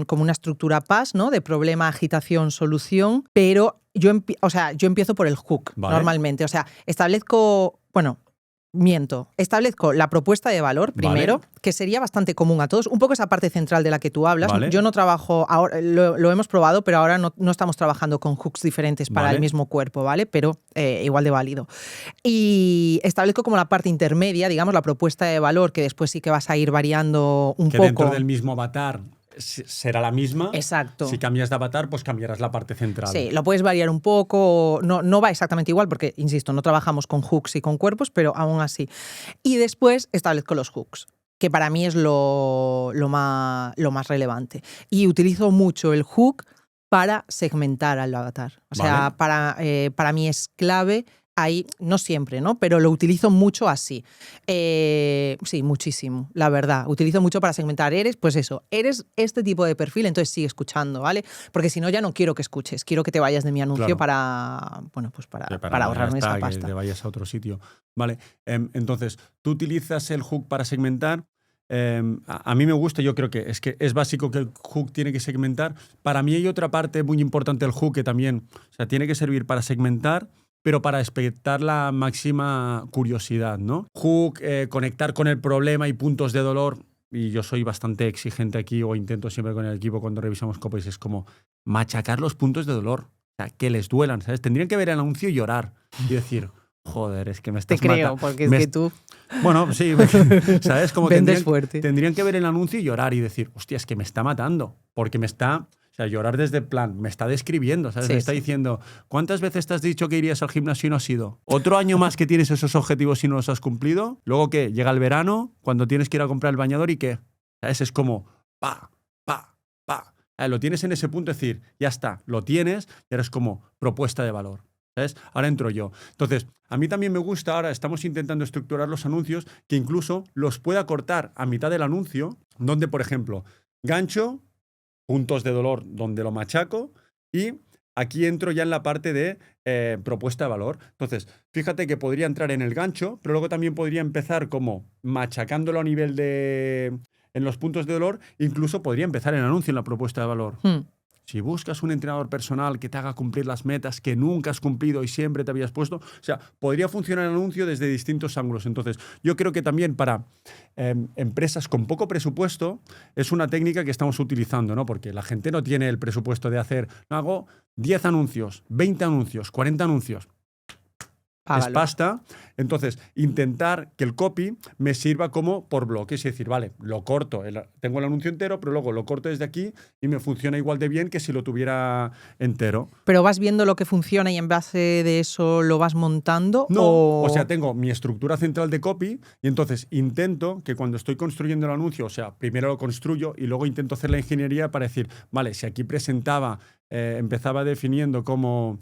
como una estructura PAS, ¿no? De problema, agitación, solución, pero yo empiezo por el hook, ¿vale? Normalmente. O sea, establezco la propuesta de valor primero, ¿vale? Que sería bastante común a todos. Un poco esa parte central de la que tú hablas. ¿Vale? Yo no trabajo, ahora lo hemos probado, pero ahora no estamos trabajando con hooks diferentes para el mismo cuerpo, ¿vale? Pero igual de válido. Y establezco como la parte intermedia, digamos, la propuesta de valor, que después sí que vas a ir variando un poco. Que dentro del mismo avatar será la misma. Exacto. Si cambias de avatar, pues cambiarás la parte central. Sí, lo puedes variar un poco, no va exactamente igual porque, insisto, no trabajamos con hooks y con cuerpos, pero aún así. Y después establezco los hooks, que para mí es lo más relevante. Y utilizo mucho el hook para segmentar al avatar. O sea, para mí es clave. Ahí, no siempre, ¿no? Pero lo utilizo mucho así. Sí, muchísimo, la verdad. Utilizo mucho para segmentar. Pues eso, eres este tipo de perfil, entonces sigue escuchando, ¿vale? Porque si no, ya no quiero que escuches. Quiero que te vayas de mi anuncio para ahorrarme esta pasta. Que te vayas a otro sitio. Vale, entonces, ¿tú utilizas el hook para segmentar? A mí me gusta, yo creo que es básico que el hook tiene que segmentar. Para mí hay otra parte muy importante del hook que también, o sea, tiene que servir para segmentar, pero para despertar la máxima curiosidad, ¿no? Hook, conectar con el problema y puntos de dolor. Y yo soy bastante exigente aquí, o intento siempre con el equipo cuando revisamos copies, es como machacar los puntos de dolor. O sea, que les duelan, ¿sabes? Tendrían que ver el anuncio y llorar y decir, joder, es que me estás matando. Te creo, porque es que tú... Bueno, sí, ¿sabes? Como tendrían que ver el anuncio y llorar y decir, hostia, es que me está matando, porque me está... O sea, llorar desde el plan, me está describiendo, ¿sabes? Sí, me está diciendo, ¿cuántas veces te has dicho que irías al gimnasio y no has ido? ¿Otro año más que tienes esos objetivos y no los has cumplido? Luego, ¿qué? Llega el verano, cuando tienes que ir a comprar el bañador y ¿qué? ¿Sabes? Es como, pa. Lo tienes en ese punto, es decir, ya está, lo tienes y ahora es como propuesta de valor. ¿Sabes? Ahora entro yo. Entonces, a mí también me gusta, ahora estamos intentando estructurar los anuncios que incluso los pueda cortar a mitad del anuncio, donde, por ejemplo, gancho, puntos de dolor donde lo machaco y aquí entro ya en la parte de propuesta de valor. Entonces, fíjate que podría entrar en el gancho, pero luego también podría empezar como machacándolo a nivel de... en los puntos de dolor, incluso podría empezar el anuncio en la propuesta de valor. Si buscas un entrenador personal que te haga cumplir las metas que nunca has cumplido y siempre te habías puesto, o sea, podría funcionar el anuncio desde distintos ángulos. Entonces, yo creo que también para empresas con poco presupuesto es una técnica que estamos utilizando, ¿no? Porque la gente no tiene el presupuesto de hacer, no, hago 10 anuncios, 20 anuncios, 40 anuncios. Es pasta. Entonces, intentar que el copy me sirva como por bloques. Es decir, vale, lo corto, tengo el anuncio entero, pero luego lo corto desde aquí y me funciona igual de bien que si lo tuviera entero. ¿Pero vas viendo lo que funciona y en base de eso lo vas montando? No, o sea, tengo mi estructura central de copy y entonces intento que cuando estoy construyendo el anuncio, o sea, primero lo construyo y luego intento hacer la ingeniería para decir, vale, si aquí empezaba definiendo como...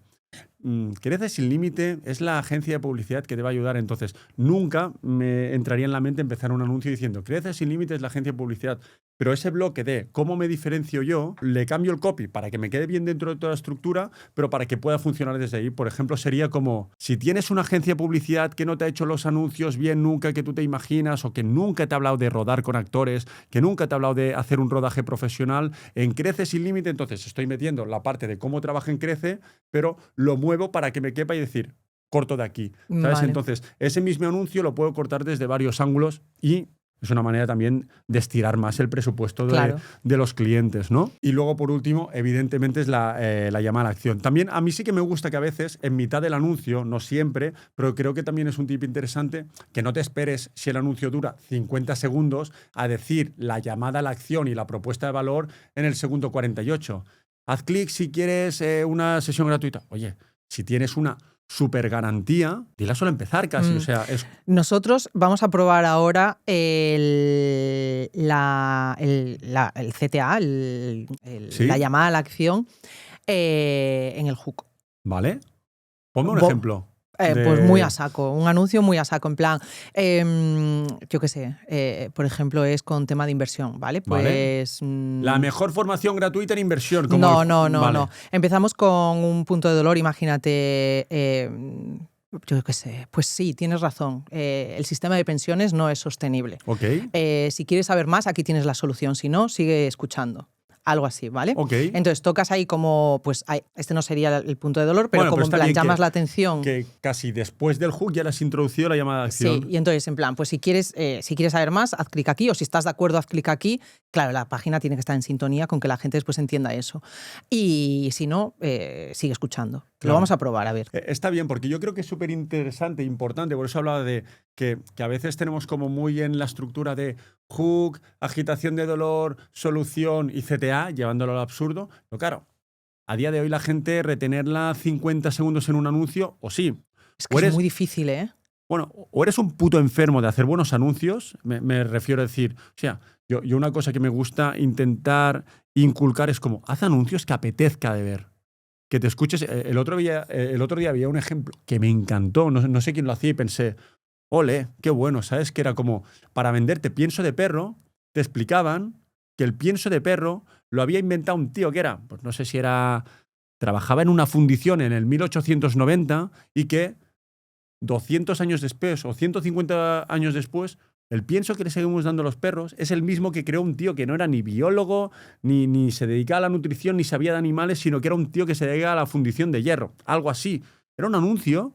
Crece Sin Límite es la agencia de publicidad que te va a ayudar. Entonces, nunca me entraría en la mente empezar un anuncio diciendo Crece Sin Límite es la agencia de publicidad. Pero ese bloque de cómo me diferencio yo, le cambio el copy para que me quede bien dentro de toda la estructura, pero para que pueda funcionar desde ahí. Por ejemplo, sería como, si tienes una agencia de publicidad que no te ha hecho los anuncios bien nunca que tú te imaginas, o que nunca te ha hablado de rodar con actores, que nunca te ha hablado de hacer un rodaje profesional, en Crece Sin Límite, entonces estoy metiendo la parte de cómo trabaja en Crece, pero lo muevo para que me quepa y decir, corto de aquí. ¿Sabes? Vale. Entonces, ese mismo anuncio lo puedo cortar desde varios ángulos y es una manera también de estirar más el presupuesto de los clientes, ¿no? Y luego, por último, evidentemente es la llamada a la acción. También a mí sí que me gusta que a veces, en mitad del anuncio, no siempre, pero creo que también es un tip interesante, que no te esperes, si el anuncio dura 50 segundos, a decir la llamada a la acción y la propuesta de valor en el segundo 48. Haz clic si quieres una sesión gratuita. Oye, si tienes una super garantía, dila solo empezar casi. O sea, Nosotros vamos a probar ahora el CTA, ¿Sí? la llamada a la acción en el hook. ¿Vale? Ponme un ejemplo. Pues muy a saco, un anuncio muy a saco, en plan, yo qué sé, por ejemplo, es con tema de inversión, ¿vale? Pues... La mejor formación gratuita en inversión. No. Empezamos con un punto de dolor, imagínate... yo qué sé, pues sí, tienes razón. El sistema de pensiones no es sostenible. Okay. Si quieres saber más, aquí tienes la solución. Si no, sigue escuchando. Algo así, ¿vale? Okay. Entonces tocas ahí como, pues este no sería el punto de dolor, pero bueno, como pero en plan llamas la atención. Que casi después del hook ya le has introducido la llamada de acción. Sí, y entonces en plan, pues si quieres saber más, haz clic aquí, o si estás de acuerdo, haz clic aquí. Claro, la página tiene que estar en sintonía con que la gente después entienda eso. Y si no, sigue escuchando. Claro. Lo vamos a probar, a ver. Está bien, porque yo creo que es súper interesante e importante, por eso hablaba de que a veces tenemos como muy en la estructura de hook, agitación de dolor, solución y CTA, llevándolo al absurdo. Pero claro, a día de hoy la gente retenerla 50 segundos en un anuncio, o sí. Es que es muy difícil, ¿eh? Bueno, o eres un puto enfermo de hacer buenos anuncios, me refiero a decir, o sea, yo una cosa que me gusta intentar inculcar es como, haz anuncios que apetezca de ver. Que te escuches. El otro día había un ejemplo que me encantó, no sé quién lo hacía y pensé, ole, qué bueno, ¿sabes? Que era como, para venderte pienso de perro, te explicaban que el pienso de perro lo había inventado un tío que era, pues no sé si trabajaba en una fundición en el 1890 y que 200 años después o 150 años después, el pienso que le seguimos dando a los perros es el mismo que creó un tío que no era ni biólogo, ni se dedicaba a la nutrición, ni sabía de animales, sino que era un tío que se dedicaba a la fundición de hierro. Algo así. Era un anuncio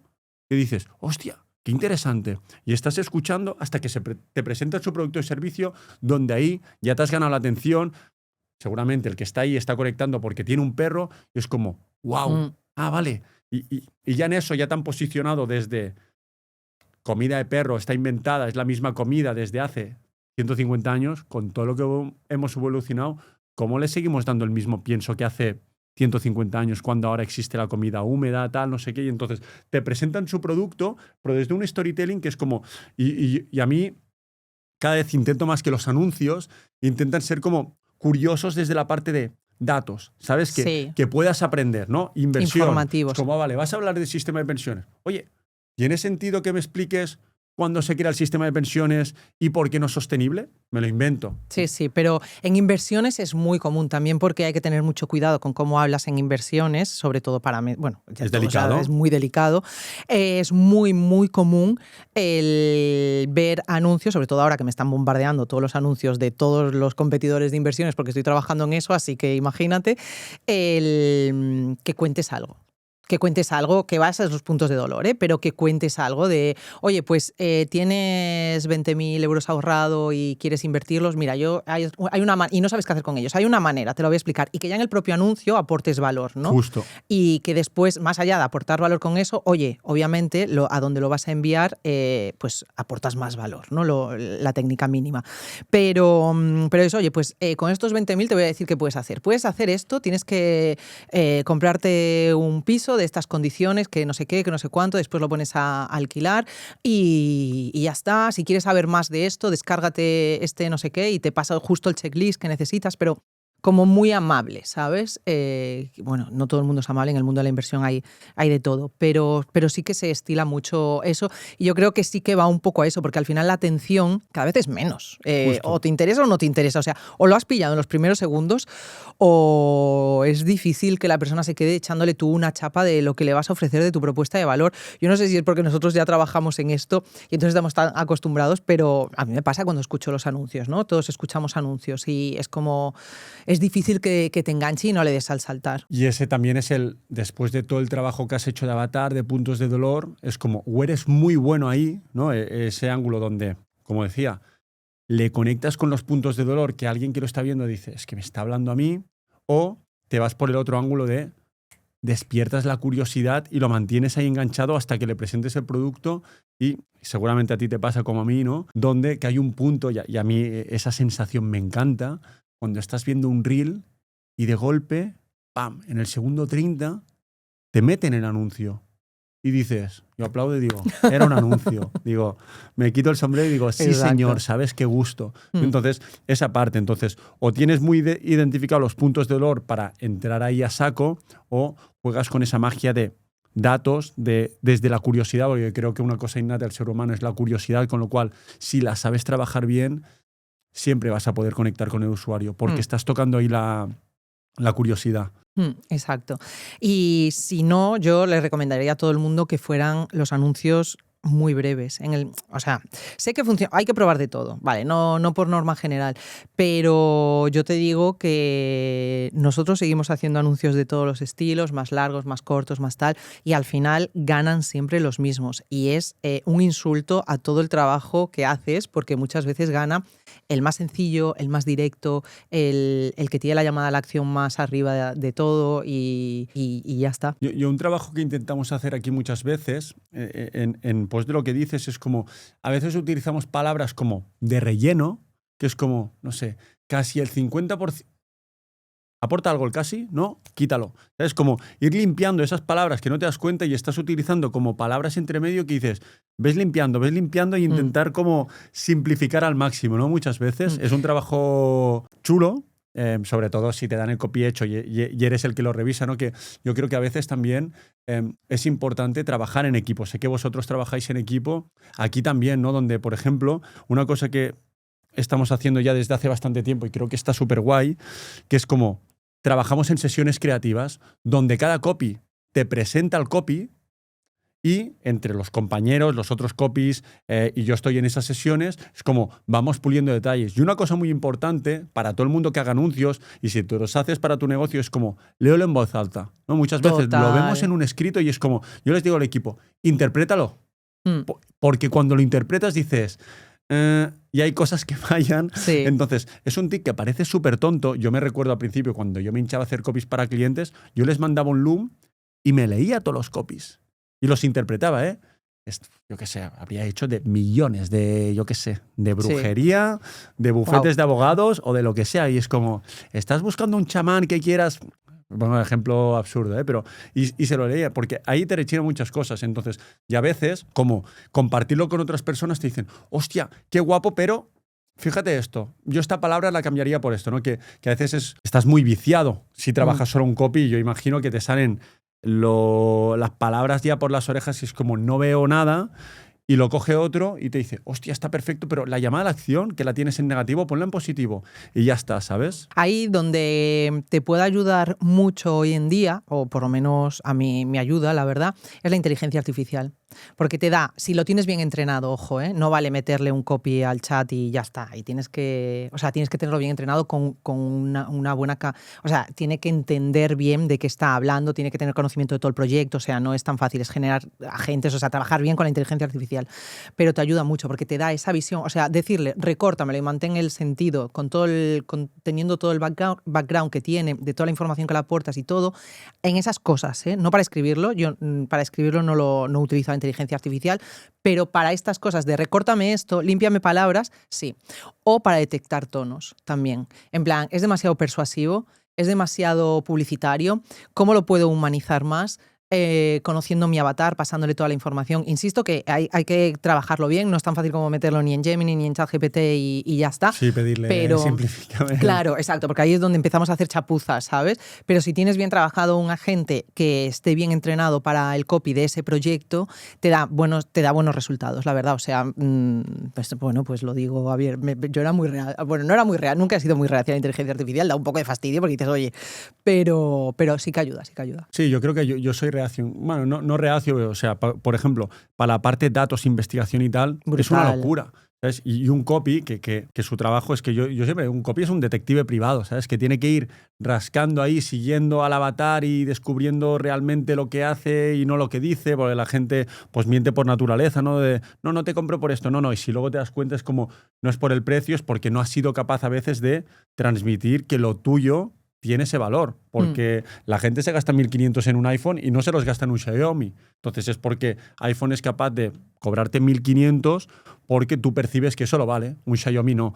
que dices, hostia, qué interesante. Y estás escuchando hasta que te presenta su producto y servicio, donde ahí ya te has ganado la atención. Seguramente el que está ahí está conectando porque tiene un perro y es como, wow, vale. Y ya en eso ya te han posicionado desde comida de perro, está inventada, es la misma comida desde hace 150 años, con todo lo que hemos evolucionado, ¿cómo le seguimos dando el mismo pienso que hace 150 años cuando ahora existe la comida húmeda, tal, no sé qué? Y entonces te presentan su producto, pero desde un storytelling que es como... Y a mí cada vez intento más que los anuncios intentan ser como curiosos desde la parte de datos, ¿sabes? Que puedas aprender, ¿no? Inversión. Informativos. Es como, vale, vas a hablar del sistema de pensiones. Oye, ¿tiene sentido que me expliques cuándo se crea el sistema de pensiones y por qué no es sostenible? Me lo invento. Sí, pero en inversiones es muy común también porque hay que tener mucho cuidado con cómo hablas en inversiones, sobre todo para... Bueno, es delicado. Es muy delicado. Es muy, muy común el ver anuncios, sobre todo ahora que me están bombardeando todos los anuncios de todos los competidores de inversiones porque estoy trabajando en eso, así que imagínate que cuentes algo. Que cuentes algo, que vas a esos puntos de dolor, pero que cuentes algo de, oye, pues tienes 20.000 euros ahorrado y quieres invertirlos, mira, hay una y no sabes qué hacer con ellos, hay una manera, te lo voy a explicar, y que ya en el propio anuncio aportes valor, ¿no? Justo. Y que después, más allá de aportar valor con eso, oye, obviamente, a donde lo vas a enviar, pues aportas más valor, ¿no? La técnica mínima. Pero eso, oye, pues con estos 20.000 te voy a decir qué puedes hacer. Puedes hacer esto, tienes que comprarte un piso de estas condiciones, que no sé qué, que no sé cuánto, después lo pones a alquilar y ya está. Si quieres saber más de esto, descárgate no sé qué y te pasa justo el checklist que necesitas, pero como muy amable, ¿sabes? Bueno, no todo el mundo es amable, en el mundo de la inversión hay de todo, pero sí que se estila mucho eso y yo creo que sí que va un poco a eso, porque al final la atención cada vez es menos. O te interesa o no te interesa, o sea, o lo has pillado en los primeros segundos o es difícil que la persona se quede echándole tú una chapa de lo que le vas a ofrecer de tu propuesta de valor. Yo no sé si es porque nosotros ya trabajamos en esto y entonces estamos tan acostumbrados, pero a mí me pasa cuando escucho los anuncios, ¿no? Todos escuchamos anuncios y es como... Es difícil que te enganche y no le des al saltar. Y ese también es después de todo el trabajo que has hecho de avatar, de puntos de dolor, es como, o eres muy bueno ahí, ¿no? Ese ángulo donde, como decía, le conectas con los puntos de dolor que alguien que lo está viendo dice, es que me está hablando a mí, o te vas por el otro ángulo de despiertas la curiosidad y lo mantienes ahí enganchado hasta que le presentes el producto y seguramente a ti te pasa como a mí, ¿no? Donde que hay un punto, y a mí esa sensación me encanta, cuando estás viendo un reel y de golpe, ¡pam!, en el segundo 30 te meten el anuncio. Y dices, yo aplaudo y digo, era un anuncio. Digo, me quito el sombrero y digo, sí, exacto, señor, ¿sabes qué gusto? Entonces, esa parte, o tienes muy identificados los puntos de dolor para entrar ahí a saco, o juegas con esa magia de datos desde la curiosidad, porque creo que una cosa innata del ser humano es la curiosidad, con lo cual, si la sabes trabajar bien, siempre vas a poder conectar con el usuario, porque estás tocando ahí la curiosidad. Exacto. Y si no, yo le recomendaría a todo el mundo que fueran los anuncios muy breves. O sea, sé que funciona, hay que probar de todo, vale, no por norma general, pero yo te digo que nosotros seguimos haciendo anuncios de todos los estilos, más largos, más cortos, más tal, y al final ganan siempre los mismos. Y es un insulto a todo el trabajo que haces, porque muchas veces gana el más sencillo, el más directo, el que tiene la llamada a la acción más arriba de todo y ya está. Yo un trabajo que intentamos hacer aquí muchas veces en pos de lo que dices, es como, a veces utilizamos palabras como de relleno, que es como, no sé, casi el 50%. ¿Aporta algo el casi? No, quítalo. Es como ir limpiando esas palabras que no te das cuenta y estás utilizando como palabras entre medio que dices, ves limpiando y intentar como simplificar al máximo, ¿no? Muchas veces es un trabajo chulo, sobre todo si te dan el copy hecho y eres el que lo revisa, ¿no? Que yo creo que a veces también es importante trabajar en equipo. Sé que vosotros trabajáis en equipo, aquí también, ¿no? Donde, por ejemplo, una cosa que estamos haciendo ya desde hace bastante tiempo y creo que está súper guay, que es como trabajamos en sesiones creativas donde cada copy te presenta el copy y entre los compañeros, los otros copies y yo estoy en esas sesiones, es como vamos puliendo detalles. Y una cosa muy importante para todo el mundo que haga anuncios y si tú los haces para tu negocio es como léelo en voz alta, ¿no? Muchas veces lo vemos en un escrito y es como, yo les digo al equipo, interprétalo. Porque cuando lo interpretas dices... y hay cosas que fallan. Sí. Entonces, es un tic que parece súper tonto. Yo me recuerdo al principio, cuando yo me hinchaba a hacer copies para clientes, yo les mandaba un loom y me leía todos los copies. Y los interpretaba, ¿eh? Yo qué sé, habría hecho de millones de, yo qué sé, de brujería, de bufetes de abogados o de lo que sea. Y es como, ¿estás buscando un chamán que quieras...? Bueno, un ejemplo absurdo, ¿eh? Pero y se lo leía, porque ahí te rechinan muchas cosas. Entonces, y a veces, como compartirlo con otras personas, te dicen, hostia, qué guapo, pero fíjate esto, yo esta palabra la cambiaría por esto, ¿no? Que a veces estás muy viciado si trabajas solo un copy. Yo imagino que te salen las palabras ya por las orejas y es como no veo nada. Y lo coge otro y te dice, hostia, está perfecto, pero la llamada a la acción, que la tienes en negativo, ponla en positivo. Y ya está, ¿sabes? Ahí donde te puede ayudar mucho hoy en día, o por lo menos a mí me ayuda, la verdad, es la inteligencia artificial. Porque te da, si lo tienes bien entrenado, ojo, no vale meterle un copy al chat y ya está. Y tienes que tenerlo bien entrenado con una buena... O sea, tiene que entender bien de qué está hablando, tiene que tener conocimiento de todo el proyecto, o sea, no es tan fácil, es generar agentes, o sea, trabajar bien con la inteligencia artificial. Pero te ayuda mucho porque te da esa visión, o sea, decirle, recórtamelo y mantén el sentido, teniendo todo el background que tiene, de toda la información que le aportas y todo, en esas cosas, no para escribirlo, yo para escribirlo no utilizo la inteligencia artificial, pero para estas cosas de recórtame esto, límpiame palabras, sí. O para detectar tonos también. En plan, es demasiado persuasivo, es demasiado publicitario, ¿cómo lo puedo humanizar más? Conociendo mi avatar, pasándole toda la información. Insisto que hay que trabajarlo bien, no es tan fácil como meterlo ni en Gemini ni en ChatGPT y ya está. Sí, pedirle simplifícame. Claro, exacto, porque ahí es donde empezamos a hacer chapuzas, ¿sabes? Pero si tienes bien trabajado un agente que esté bien entrenado para el copy de ese proyecto, te da buenos resultados, la verdad. O sea, pues lo digo, yo era muy real. Bueno, no era muy real, nunca he sido muy real hacia la inteligencia artificial, da un poco de fastidio porque dices, oye, pero sí que ayuda, sí que ayuda. Sí, yo creo que yo soy reacio. Bueno, no reacio, o sea, por ejemplo, para la parte de datos, investigación y tal, brutal. Es una locura. ¿Sabes? Y un copy, que su trabajo es que yo siempre, un copy es un detective privado, ¿sabes? Que tiene que ir rascando ahí, siguiendo al avatar y descubriendo realmente lo que hace y no lo que dice, porque la gente pues miente por naturaleza, ¿no? No te compro por esto, no. Y si luego te das cuenta es como, no es por el precio, es porque no has sido capaz a veces de transmitir que lo tuyo tiene ese valor, porque la gente se gasta 1.500 en un iPhone y no se los gasta en un Xiaomi. Entonces es porque iPhone es capaz de cobrarte 1.500 porque tú percibes que eso lo vale, un Xiaomi no.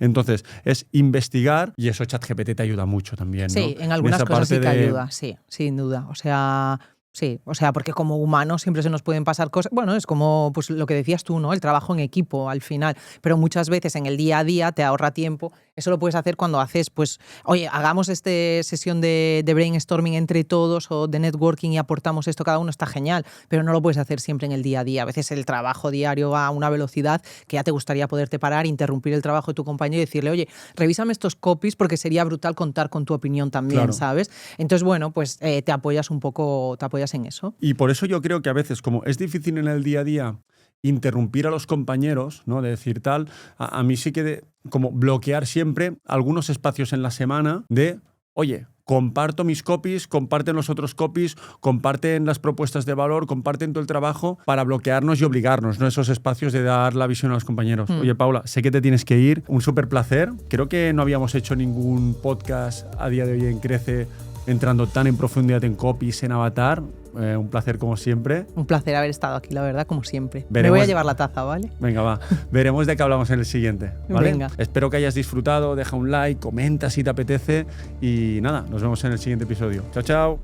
Entonces es investigar y eso ChatGPT te ayuda mucho también, ¿no? Sí, en algunas cosas sí que ayuda, sí, sin duda. O sea... Sí, o sea, porque como humanos siempre se nos pueden pasar cosas. Bueno, es como pues, lo que decías tú, ¿no? El trabajo en equipo al final. Pero muchas veces en el día a día te ahorra tiempo. Eso lo puedes hacer cuando haces, pues, oye, hagamos sesión de brainstorming entre todos o de networking y aportamos esto cada uno, está genial. Pero no lo puedes hacer siempre en el día a día. A veces el trabajo diario va a una velocidad que ya te gustaría poderte parar, interrumpir el trabajo de tu compañero y decirle, oye, revísame estos copies porque sería brutal contar con tu opinión también, claro. ¿Sabes? Entonces, bueno, pues te apoyas un poco, en eso. Y por eso yo creo que a veces, como es difícil en el día a día interrumpir a los compañeros, ¿no? De decir tal, a mí sí que como bloquear siempre algunos espacios en la semana de, oye, comparto mis copies, comparten los otros copies, comparten las propuestas de valor, comparten todo el trabajo para bloquearnos y obligarnos, ¿no? Esos espacios de dar la visión a los compañeros. Oye, Paula, sé que te tienes que ir, un súper placer. Creo que no habíamos hecho ningún podcast a día de hoy en Crece entrando tan en profundidad en copies, en avatar. un placer como siempre. Un placer haber estado aquí, la verdad, como siempre. Me Veremos- voy a llevar la taza, ¿vale? Venga, va. Veremos de qué hablamos en el siguiente, ¿vale? Venga. Espero que hayas disfrutado, deja un like, comenta si te apetece y nada, nos vemos en el siguiente episodio. Chao, chao.